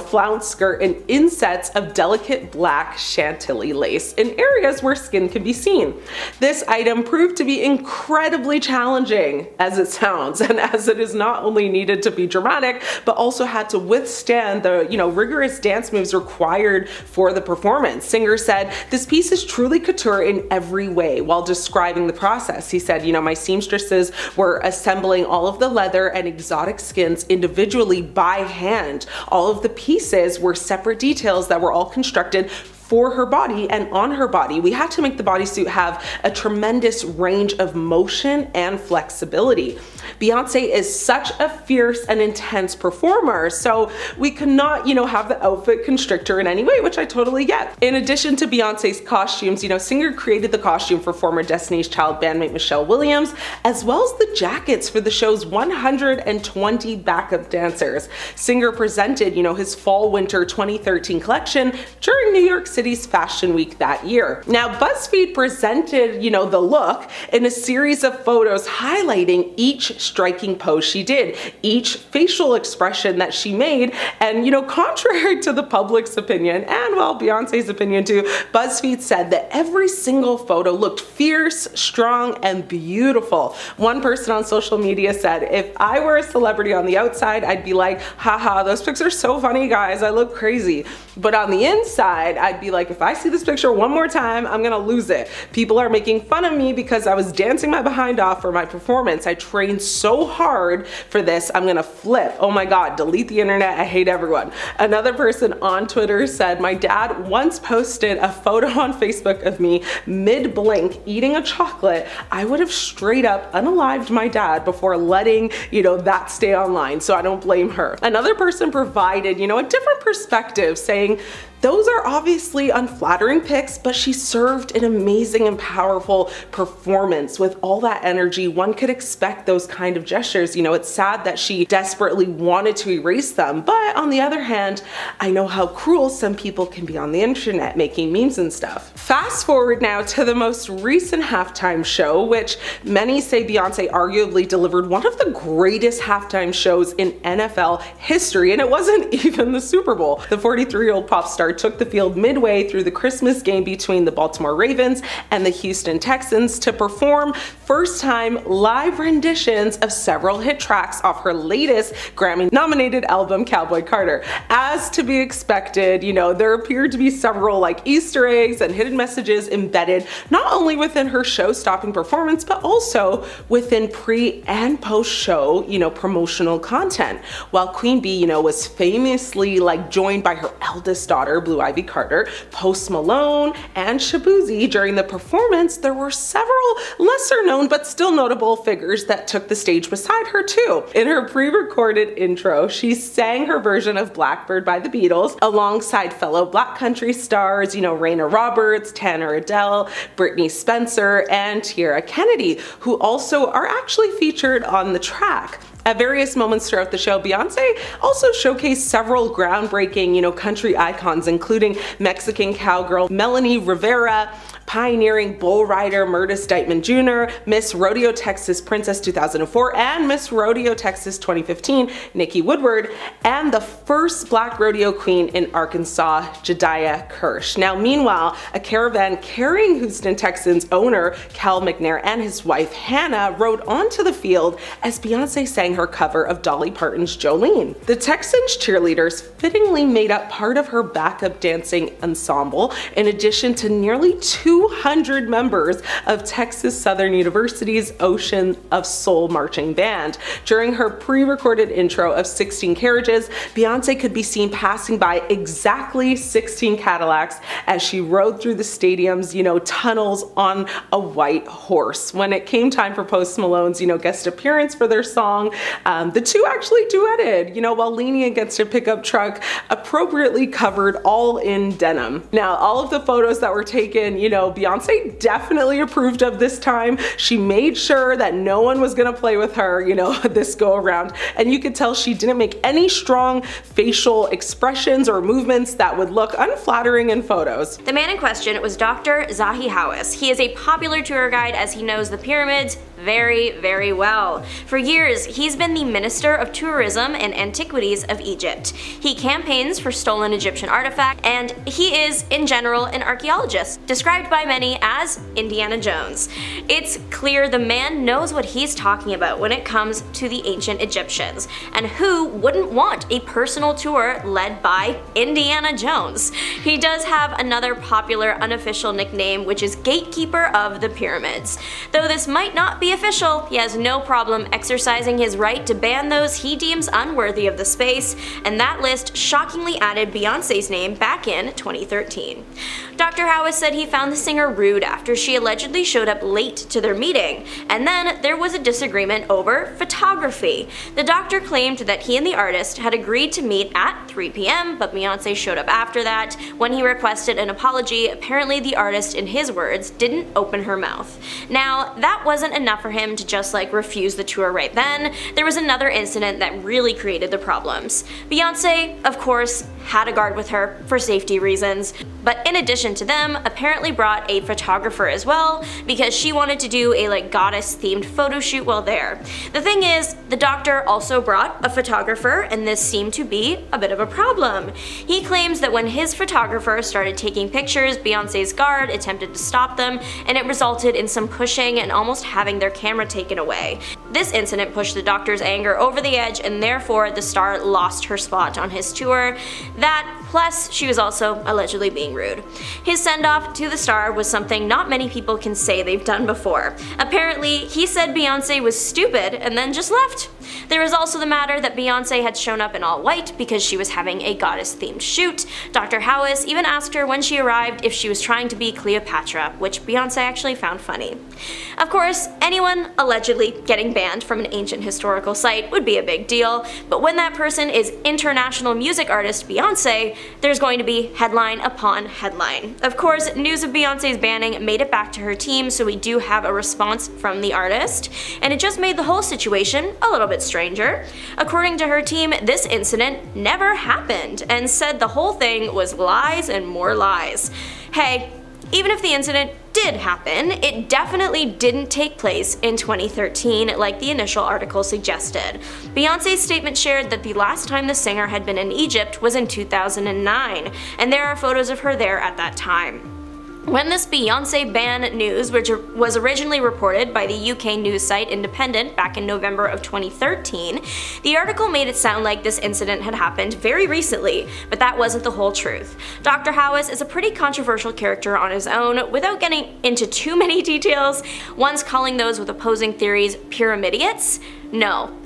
C: flounce skirt and insets of delicate black chantilly lace in areas where skin could be seen. This item proved to be incredibly challenging, as it sounds, and as it is not only needed to be dramatic, but also had to withstand the, rigorous dance moves required for the performance. Singer said, "This piece is truly couture in every way," while describing the process. He said, "My seamstresses were assembling all of the leather and exotic skins individually by hand. All of the pieces were separate details that were all constructed for her body and on her body. We had to make the bodysuit have a tremendous range of motion and flexibility. Beyonce is such a fierce and intense performer, so we could not, have the outfit constrict her in any way, which I totally get." In addition to Beyonce's costumes, Singer created the costume for former Destiny's Child bandmate Michelle Williams, as well as the jackets for the show's 120 backup dancers. Singer presented, his fall-winter 2013 collection during New York City City's Fashion Week that year. Now, BuzzFeed presented, the look in a series of photos highlighting each striking pose she did, each facial expression that she made, and, contrary to the public's opinion, and well, Beyonce's opinion too, BuzzFeed said that every single photo looked fierce, strong, and beautiful. One person on social media said, if I were a celebrity on the outside, I'd be like, haha, those pics are so funny, guys, I look crazy. But on the inside, I'd be like, if I see this picture one more time, I'm gonna lose it. People are making fun of me because I was dancing my behind off for my performance. I trained so hard for this, I'm gonna flip. Oh my God, delete the internet, I hate everyone. Another person on Twitter said, my dad once posted a photo on Facebook of me mid-blink eating a chocolate. I would have straight up unalived my dad before letting, that stay online, so I don't blame her. Another person provided, a different perspective, saying, those are obviously unflattering pics, but she served an amazing and powerful performance with all that energy. One could expect those kind of gestures. It's sad that she desperately wanted to erase them, but on the other hand, I know how cruel some people can be on the internet making memes and stuff. Fast forward now to the most recent halftime show, which many say Beyonce arguably delivered one of the greatest halftime shows in NFL history, and it wasn't even the Super Bowl. The 43-year-old pop star took the field midway through the Christmas game between the Baltimore Ravens and the Houston Texans to perform first-time live renditions of several hit tracks off her latest Grammy-nominated album, Cowboy Carter. As to be expected, there appeared to be several Easter eggs and hidden messages embedded not only within her show-stopping performance, but also within pre- and post-show, promotional content. While Queen Bee, was famously joined by her eldest daughter, Blue Ivy Carter, Post Malone, and Shaboozey during the performance, there were several lesser known but still notable figures that took the stage beside her too. In her pre-recorded intro, she sang her version of Blackbird by the Beatles alongside fellow Black country stars, Raina Roberts, Tanner Adele, Brittany Spencer, and Tierra Kennedy, who also are actually featured on the track. At various moments throughout the show, Beyonce also showcased several groundbreaking, country icons, including Mexican cowgirl Melanie Rivera, pioneering bull rider Murtis Dightman Jr., Miss Rodeo Texas Princess 2004, and Miss Rodeo Texas 2015, Nikki Woodward, and the first Black rodeo queen in Arkansas, Jediah Kirsch. Now, meanwhile, a caravan carrying Houston Texans owner Cal McNair and his wife Hannah rode onto the field as Beyonce sang her cover of Dolly Parton's Jolene. The Texans cheerleaders fittingly made up part of her backup dancing ensemble, in addition to nearly 200 members of Texas Southern University's Ocean of Soul marching band. During her pre-recorded intro of 16 Carriages, Beyonce could be seen passing by exactly 16 Cadillacs as she rode through the stadium's, tunnels on a white horse. When it came time for Post Malone's, guest appearance for their song, the two actually duetted, while leaning against a pickup truck appropriately covered all in denim. Now, all of the photos that were taken, Beyonce definitely approved of this time. She made sure that no one was gonna play with her, this go around. And you could tell she didn't make any strong facial expressions or movements that would look unflattering in photos.
B: The man in question was Dr. Zahi Hawass. He is a popular tour guide as he knows the pyramids very, very well. For years, he's been the Minister of Tourism and Antiquities of Egypt. He campaigns for stolen Egyptian artifacts, and he is, in general, an archaeologist, described by many as Indiana Jones. It's clear the man knows what he's talking about when it comes to the ancient Egyptians, and who wouldn't want a personal tour led by Indiana Jones? He does have another popular unofficial nickname, which is Gatekeeper of the Pyramids. Though this might not be official, he has no problem exercising his right to ban those he deems unworthy of the space, and that list shockingly added Beyonce's name back in 2013. Dr. Hawass said he found the singer rude after she allegedly showed up late to their meeting, and then there was a disagreement over photography. The doctor claimed that he and the artist had agreed to meet at 3 p.m., but Beyonce showed up after that. When he requested an apology, apparently the artist, in his words, didn't open her mouth. Now, that wasn't enough for him to just refuse the tour right then. There was another incident that really created the problems. Beyonce, of course, had a guard with her for safety reasons, but in addition to them, apparently brought a photographer as well because she wanted to do a goddess-themed photo shoot while there. The thing is, the doctor also brought a photographer, and this seemed to be a bit of a problem. He claims that when his photographer started taking pictures, Beyonce's guard attempted to stop them, and it resulted in some pushing and almost having their camera taken away. This incident pushed the doctor's anger over the edge, and therefore the star lost her spot on his tour. That, plus she was also allegedly being rude. His send-off to the star was something not many people can say they've done before. Apparently, he said Beyonce was stupid and then just left. There is also the matter that Beyonce had shown up in all white because she was having a goddess-themed shoot. Dr. House even asked her when she arrived if she was trying to be Cleopatra, which Beyonce actually found funny. Of course, anyone allegedly getting banned from an ancient historical site would be a big deal, but when that person is international music artist Beyonce, there's going to be headline upon headline. Of course, news of Beyonce's banning made it back to her team, so we do have a response from the artist, and it just made the whole situation a little bit stranger. According to her team, this incident never happened, and said the whole thing was lies and more lies. Hey, even if the incident did happen, it definitely didn't take place in 2013 like the initial article suggested. Beyonce's statement shared that the last time the singer had been in Egypt was in 2009, and there are photos of her there at that time. When this Beyonce ban news, which was originally reported by the UK news site Independent back in November of 2013, the article made it sound like this incident had happened very recently, but that wasn't the whole truth. Dr. House is a pretty controversial character on his own, without getting into too many details, once calling those with opposing theories pyramidiates. No,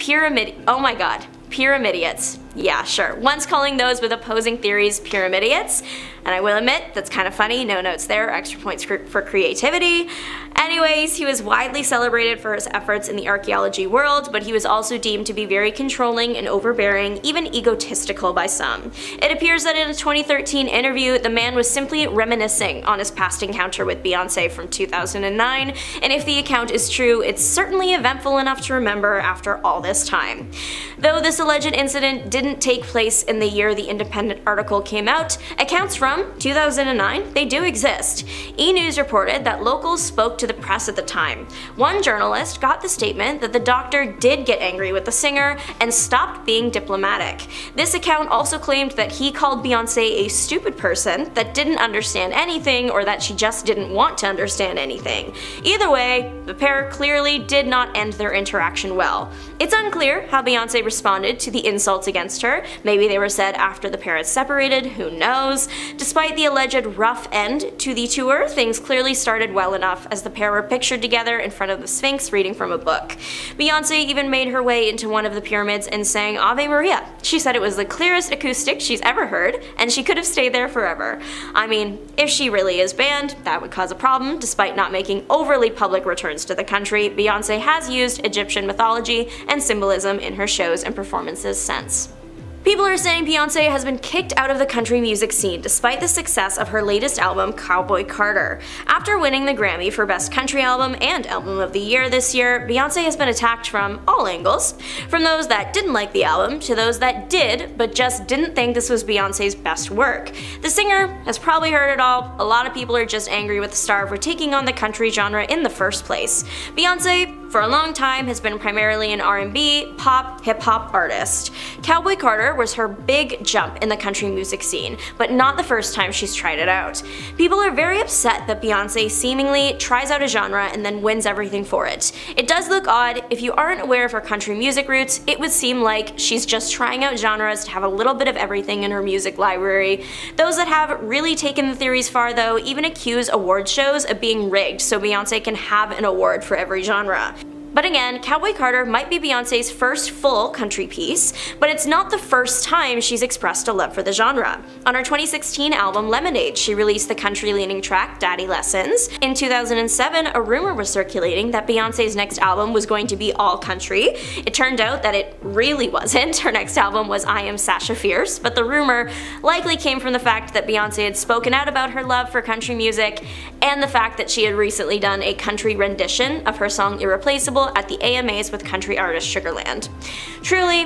B: oh my god, pyramidiates. Yeah, sure. Once calling those with opposing theories pyramidiates, and I will admit, that's kind of funny, no notes there, extra points for creativity. Anyways, he was widely celebrated for his efforts in the archaeology world, but he was also deemed to be very controlling and overbearing, even egotistical by some. It appears that in a 2013 interview, the man was simply reminiscing on his past encounter with Beyonce from 2009, and if the account is true, it's certainly eventful enough to remember after all this time. Though this alleged incident didn't take place in the year the Independent article came out, accounts from 2009, they do exist. E! News reported that locals spoke to the press at the time. One journalist got the statement that the doctor did get angry with the singer and stopped being diplomatic. This account also claimed that he called Beyonce a stupid person that didn't understand anything, or that she just didn't want to understand anything. Either way, the pair clearly did not end their interaction well. It's unclear how Beyonce responded to the insults against her. Maybe they were said after the pair had separated, who knows. Despite the alleged rough end to the tour, things clearly started well enough as the pair were pictured together in front of the Sphinx reading from a book. Beyonce even made her way into one of the pyramids and sang Ave Maria. She said it was the clearest acoustic she's ever heard, and she could have stayed there forever. I mean, if she really is banned, that would cause a problem. Despite not making overly public returns to the country, Beyonce has used Egyptian mythology and symbolism in her shows and performances since. People are saying Beyonce has been kicked out of the country music scene despite the success of her latest album, Cowboy Carter. After winning the Grammy for Best Country Album and Album of the Year this year, Beyonce has been attacked from all angles. From those that didn't like the album, to those that did, but just didn't think this was Beyonce's best work. The singer has probably heard it all. A lot of people are just angry with the star for taking on the country genre in the first place. Beyonce, for a long time, has been primarily an R&B, pop, hip-hop artist. Cowboy Carter was her big jump in the country music scene, but not the first time she's tried it out. People are very upset that Beyonce seemingly tries out a genre and then wins everything for it. It does look odd. If you aren't aware of her country music roots, it would seem like she's just trying out genres to have a little bit of everything in her music library. Those that have really taken the theories far, though, even accuse award shows of being rigged so Beyonce can have an award for every genre. But again, Cowboy Carter might be Beyoncé's first full country piece, but it's not the first time she's expressed a love for the genre. On her 2016 album Lemonade, she released the country-leaning track Daddy Lessons. In 2007, a rumor was circulating that Beyoncé's next album was going to be all country. It turned out that it really wasn't. Her next album was I Am Sasha Fierce, but the rumor likely came from the fact that Beyoncé had spoken out about her love for country music and the fact that she had recently done a country rendition of her song Irreplaceable at the AMAs with country artist Sugarland. Truly,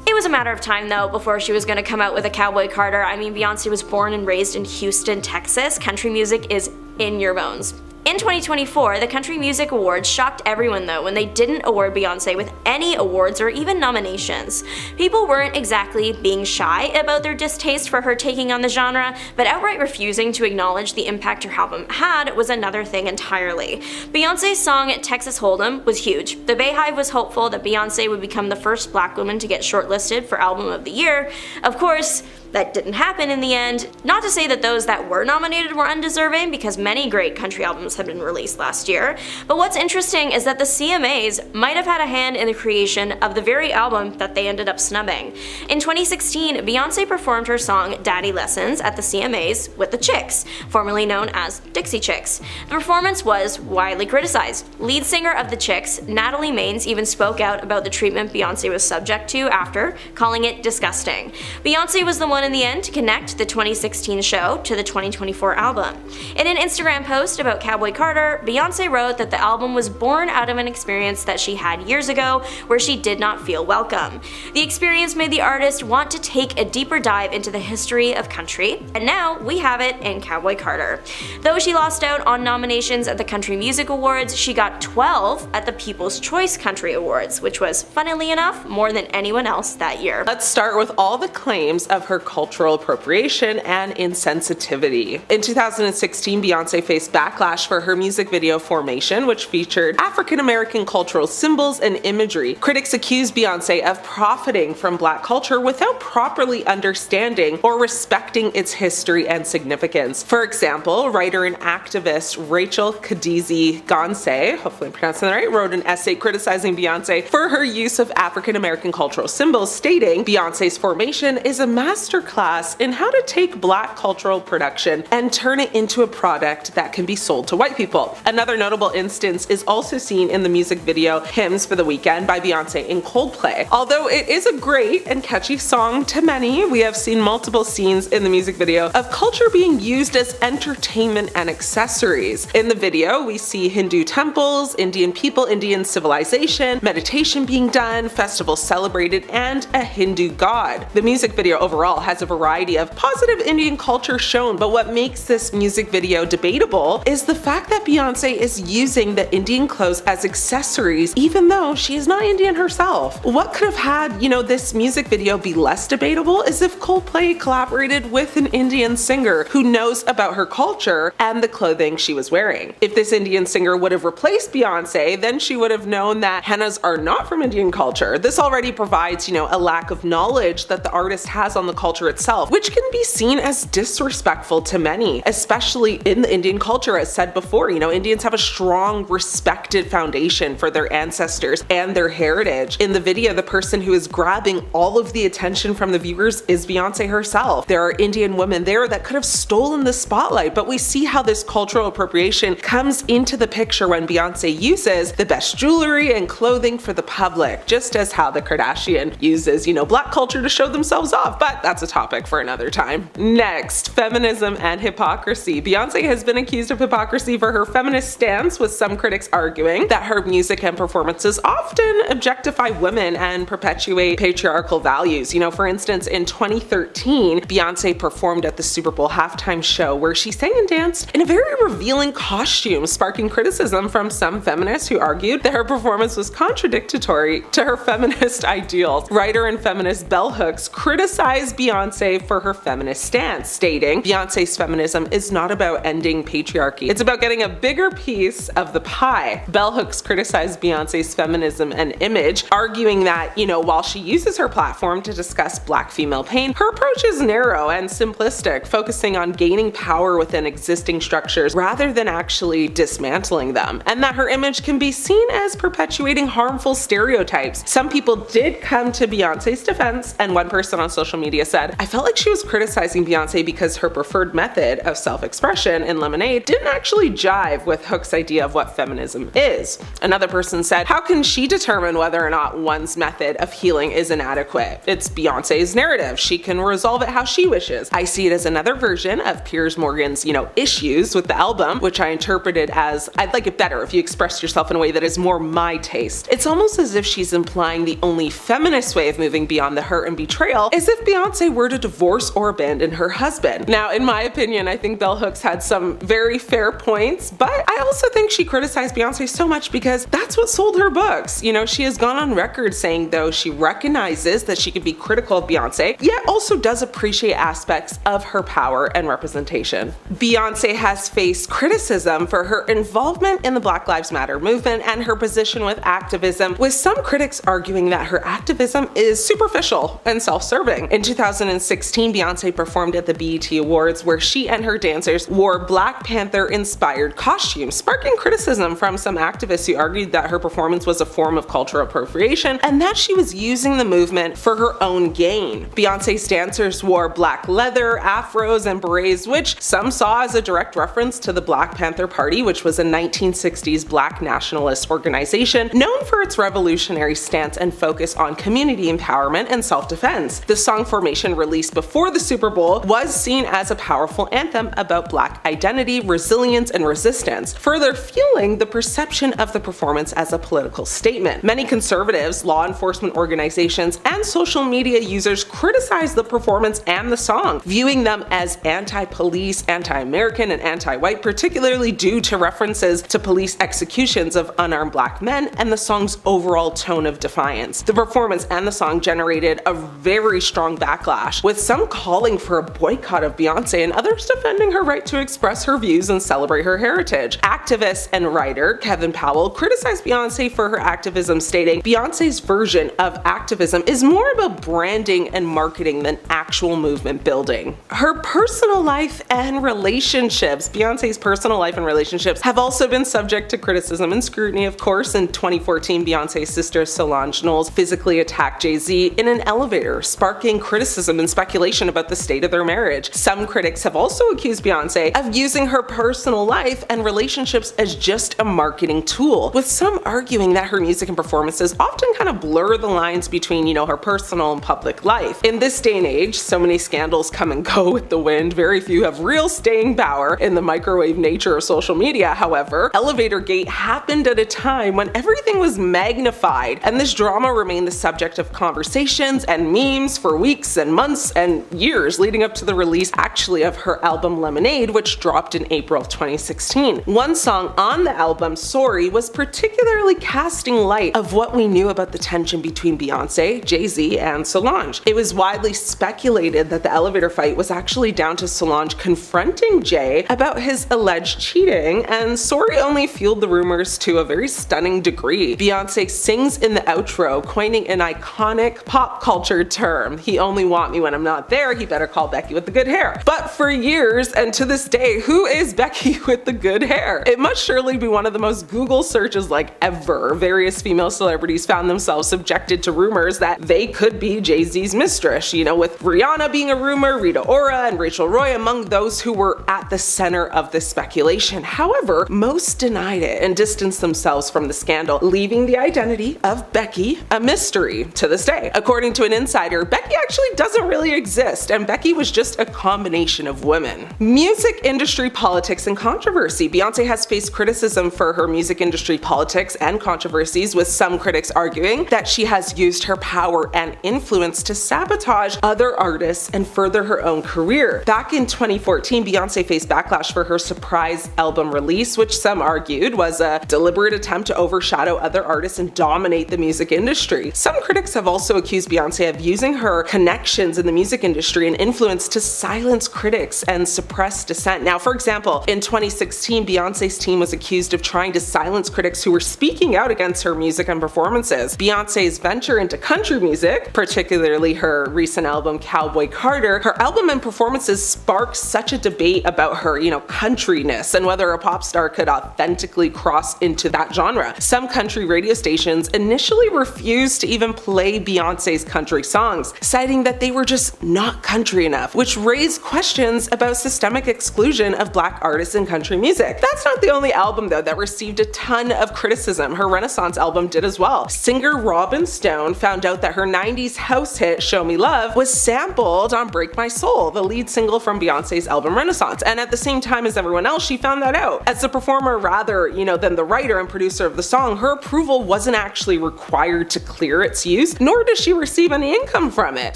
B: it was a matter of time though before she was going to come out with a Cowboy Carter. I mean, Beyoncé was born and raised in Houston, Texas. Country music is in your bones. In 2024, the Country Music Awards shocked everyone though when they didn't award Beyoncé with any awards or even nominations. People weren't exactly being shy about their distaste for her taking on the genre, but outright refusing to acknowledge the impact her album had was another thing entirely. Beyoncé's song Texas Hold'em was huge. The Bayhive was hopeful that Beyoncé would become the first black woman to get shortlisted for Album of the Year. Of course, that didn't happen in the end. Not to say that those that were nominated were undeserving, because many great country albums have been released last year, but what's interesting is that the CMAs might have had a hand in the creation of the very album that they ended up snubbing. In 2016, Beyoncé performed her song Daddy Lessons at the CMAs with the Chicks, formerly known as Dixie Chicks. The performance was widely criticized. Lead singer of the Chicks, Natalie Maines, even spoke out about the treatment Beyoncé was subject to after, calling it disgusting. Beyoncé was the one in the end to connect the 2016 show to the 2024 album. In an Instagram post about Cowboy Carter, Beyoncé wrote that the album was born out of an experience that she had years ago where she did not feel welcome. The experience made the artist want to take a deeper dive into the history of country, and now we have it in Cowboy Carter. Though she lost out on nominations at the Country Music Awards, she got 12 at the People's Choice Country Awards, which was, funnily enough, more than anyone else that year.
C: Let's start with all the claims of her cultural appropriation and insensitivity. In 2016, Beyoncé faced backlash for her music video Formation, which featured African American cultural symbols and imagery. Critics accused Beyoncé of profiting from black culture without properly understanding or respecting its history and significance. For example, writer and activist Rachel Kadizi Gonse, hopefully I'm pronouncing that right, wrote an essay criticizing Beyoncé for her use of African American cultural symbols, stating Beyoncé's Formation is a masterclass in how to take black cultural production and turn it into a product that can be sold to white people. Another notable instance is also seen in the music video Hymns for the Weekend by Beyoncé and Coldplay. Although it is a great and catchy song to many, we have seen multiple scenes in the music video of culture being used as entertainment and accessories. In the video, we see Hindu temples, Indian people, Indian civilization, meditation being done, festivals celebrated, and a Hindu god. The music video overall has a variety of positive Indian culture shown, but what makes this music video debatable is the fact that Beyoncé is using the Indian clothes as accessories even though she is not Indian herself. What could have had, this music video be less debatable is if Coldplay collaborated with an Indian singer who knows about her culture and the clothing she was wearing. If this Indian singer would have replaced Beyoncé, then she would have known that hennas are not from Indian culture. This already provides, a lack of knowledge that the artist has on the culture itself, which can be seen as disrespectful to many, especially in the Indian culture. As said before, Indians have a strong, respected foundation for their ancestors and their heritage. In the video, the person who is grabbing all of the attention from the viewers is Beyoncé herself. There are Indian women there that could have stolen the spotlight, but we see how this cultural appropriation comes into the picture when Beyoncé uses the best jewelry and clothing for the public, just as how the Kardashian uses, black culture to show themselves off, but that's a topic for another time. Next, feminism and hypocrisy. Beyoncé has been accused of hypocrisy for her feminist stance, with some critics arguing that her music and performances often objectify women and perpetuate patriarchal values. For instance, in 2013, Beyoncé performed at the Super Bowl halftime show where she sang and danced in a very revealing costume, sparking criticism from some feminists who argued that her performance was contradictory to her feminist ideals. Writer and feminist Bell Hooks criticized Beyoncé Beyonce for her feminist stance, stating, "Beyonce's feminism is not about ending patriarchy. It's about getting a bigger piece of the pie." Bell Hooks criticized Beyonce's feminism and image, arguing that, while she uses her platform to discuss Black female pain, her approach is narrow and simplistic, focusing on gaining power within existing structures rather than actually dismantling them, and that her image can be seen as perpetuating harmful stereotypes. Some people did come to Beyonce's defense, and one person on social media said, "I felt like she was criticizing Beyonce because her preferred method of self-expression in Lemonade didn't actually jive with Hook's idea of what feminism is." Another person said, "How can she determine whether or not one's method of healing is inadequate? It's Beyonce's narrative. She can resolve it how she wishes. I see it as another version of Piers Morgan's, issues with the album, which I interpreted as, I'd like it better if you expressed yourself in a way that is more my taste." It's almost as if she's implying the only feminist way of moving beyond the hurt and betrayal is if Beyonce were to divorce or abandon her husband. Now, in my opinion, I think Bell Hooks had some very fair points, but I also think she criticized Beyonce so much because that's what sold her books. She has gone on record saying, though, she recognizes that she could be critical of Beyonce, yet also does appreciate aspects of her power and representation. Beyonce has faced criticism for her involvement in the Black Lives Matter movement and her position with activism, with some critics arguing that her activism is superficial and self-serving. In 2016, Beyonce performed at the BET Awards, where she and her dancers wore Black Panther-inspired costumes, sparking criticism from some activists who argued that her performance was a form of cultural appropriation and that she was using the movement for her own gain. Beyonce's dancers wore black leather, afros, and berets, which some saw as a direct reference to the Black Panther Party, which was a 1960s Black nationalist organization known for its revolutionary stance and focus on community empowerment and self-defense. The song Formation, released before the Super Bowl, was seen as a powerful anthem about Black identity, resilience, and resistance, further fueling the perception of the performance as a political statement. Many conservatives, law enforcement organizations, and social media users criticized the performance and the song, viewing them as anti-police, anti-American, and anti-white, particularly due to references to police executions of unarmed Black men and the song's overall tone of defiance. The performance and the song generated a very strong backlash, with some calling for a boycott of Beyonce and others defending her right to express her views and celebrate her heritage. Activist and writer Kevin Powell criticized Beyonce for her activism, stating, "Beyonce's version of activism is more about branding and marketing than actual movement building." Her personal life and relationships, Beyonce's personal life and relationships, have also been subject to criticism and scrutiny, of course. In 2014, Beyonce's sister Solange Knowles physically attacked Jay-Z in an elevator, sparking criticism and speculation about the state of their marriage. Some critics have also accused Beyonce of using her personal life and relationships as just a marketing tool, with some arguing that her music and performances often kind of blur the lines between, her personal and public life. In this day and age, so many scandals come and go with the wind. Very few have real staying power in the microwave nature of social media. However, Elevatorgate happened at a time when everything was magnified, and this drama remained the subject of conversations and memes for weeks and months and years leading up to the release of her album Lemonade, which dropped in April of 2016. One song on the album, Sorry, was particularly casting light of what we knew about the tension between Beyonce, Jay-Z, and Solange. It was widely speculated that the elevator fight was actually down to Solange confronting Jay about his alleged cheating, and Sorry only fueled the rumors to a very stunning degree. Beyonce sings in the outro, coining an iconic pop culture term, "He only want me when I'm not there, he better call Becky with the good hair." But for years, and to this day, who is Becky with the good hair? It must surely be one of the most Google searches ever. Various female celebrities found themselves subjected to rumors that they could be Jay-Z's mistress, with Rihanna being a rumor, Rita Ora, and Rachel Roy among those who were at the center of this speculation. However, most denied it and distanced themselves from the scandal, leaving the identity of Becky a mystery to this day. According to an insider, Becky actually doesn't really exist, and Becky was just a combination of women. Music industry politics and controversy. Beyonce has faced criticism for her music industry politics and controversies, with some critics arguing that she has used her power and influence to sabotage other artists and further her own career. Back in 2014, Beyonce faced backlash for her surprise album release, which some argued was a deliberate attempt to overshadow other artists and dominate the music industry. Some critics have also accused Beyonce of using her connection actions in the music industry and influence to silence critics and suppress dissent. Now, for example, in 2016, Beyonce's team was accused of trying to silence critics who were speaking out against her music and performances. Beyonce's venture into country music, particularly her recent album Cowboy Carter, her album and performances sparked such a debate about her, countryness and whether a pop star could authentically cross into that genre. Some country radio stations initially refused to even play Beyonce's country songs, citing that they were just not country enough, which raised questions about systemic exclusion of Black artists in country music. That's not the only album, though, that received a ton of criticism. Her Renaissance album did as well. Singer Robin Stone found out that her 90s house hit Show Me Love was sampled on Break My Soul, the lead single from Beyonce's album Renaissance, and at the same time as everyone else, she found that out. As the performer rather, than the writer and producer of the song, her approval wasn't actually required to clear its use, nor does she receive any income from it.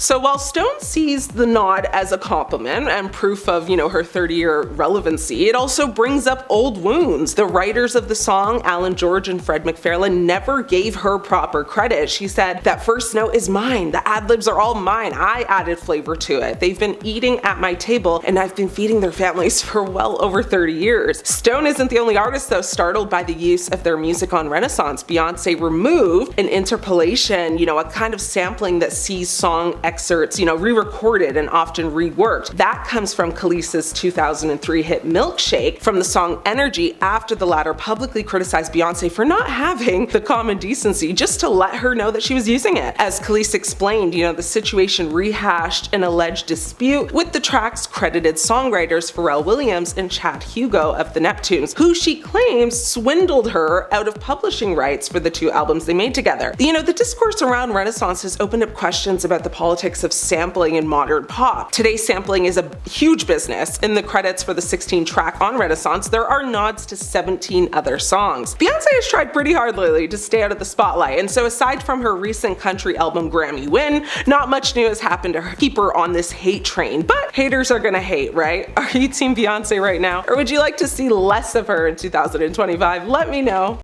C: So while Stone sees the nod as a compliment and proof of, her 30-year relevancy, it also brings up old wounds. The writers of the song, Alan George and Fred McFarlane, never gave her proper credit. She said, "That first note is mine. The ad-libs are all mine. I added flavor to it. They've been eating at my table and I've been feeding their families for well over 30 years. Stone isn't the only artist, though, startled by the use of their music on Renaissance. Beyonce removed an interpolation, a kind of sampling that sees song excerpts, re-recorded and often reworked. That comes from Khaleesi's 2003 hit Milkshake from the song Energy, after the latter publicly criticized Beyonce for not having the common decency just to let her know that she was using it. As Khaleesi explained, the situation rehashed an alleged dispute with the track's credited songwriters Pharrell Williams and Chad Hugo of the Neptunes, who she claims swindled her out of publishing rights for the two albums they made together. The discourse around Renaissance has opened up questions about the politics of sampling in modern pop. Today, sampling is a huge business. In the credits for the 16-track on Renaissance, there are nods to 17 other songs. Beyonce has tried pretty hard lately to stay out of the spotlight, and so aside from her recent country album Grammy win, not much new has happened to keep her on this hate train. But haters are gonna hate, right? Are you team Beyonce right now? Or would you like to see less of her in 2025? Let me know.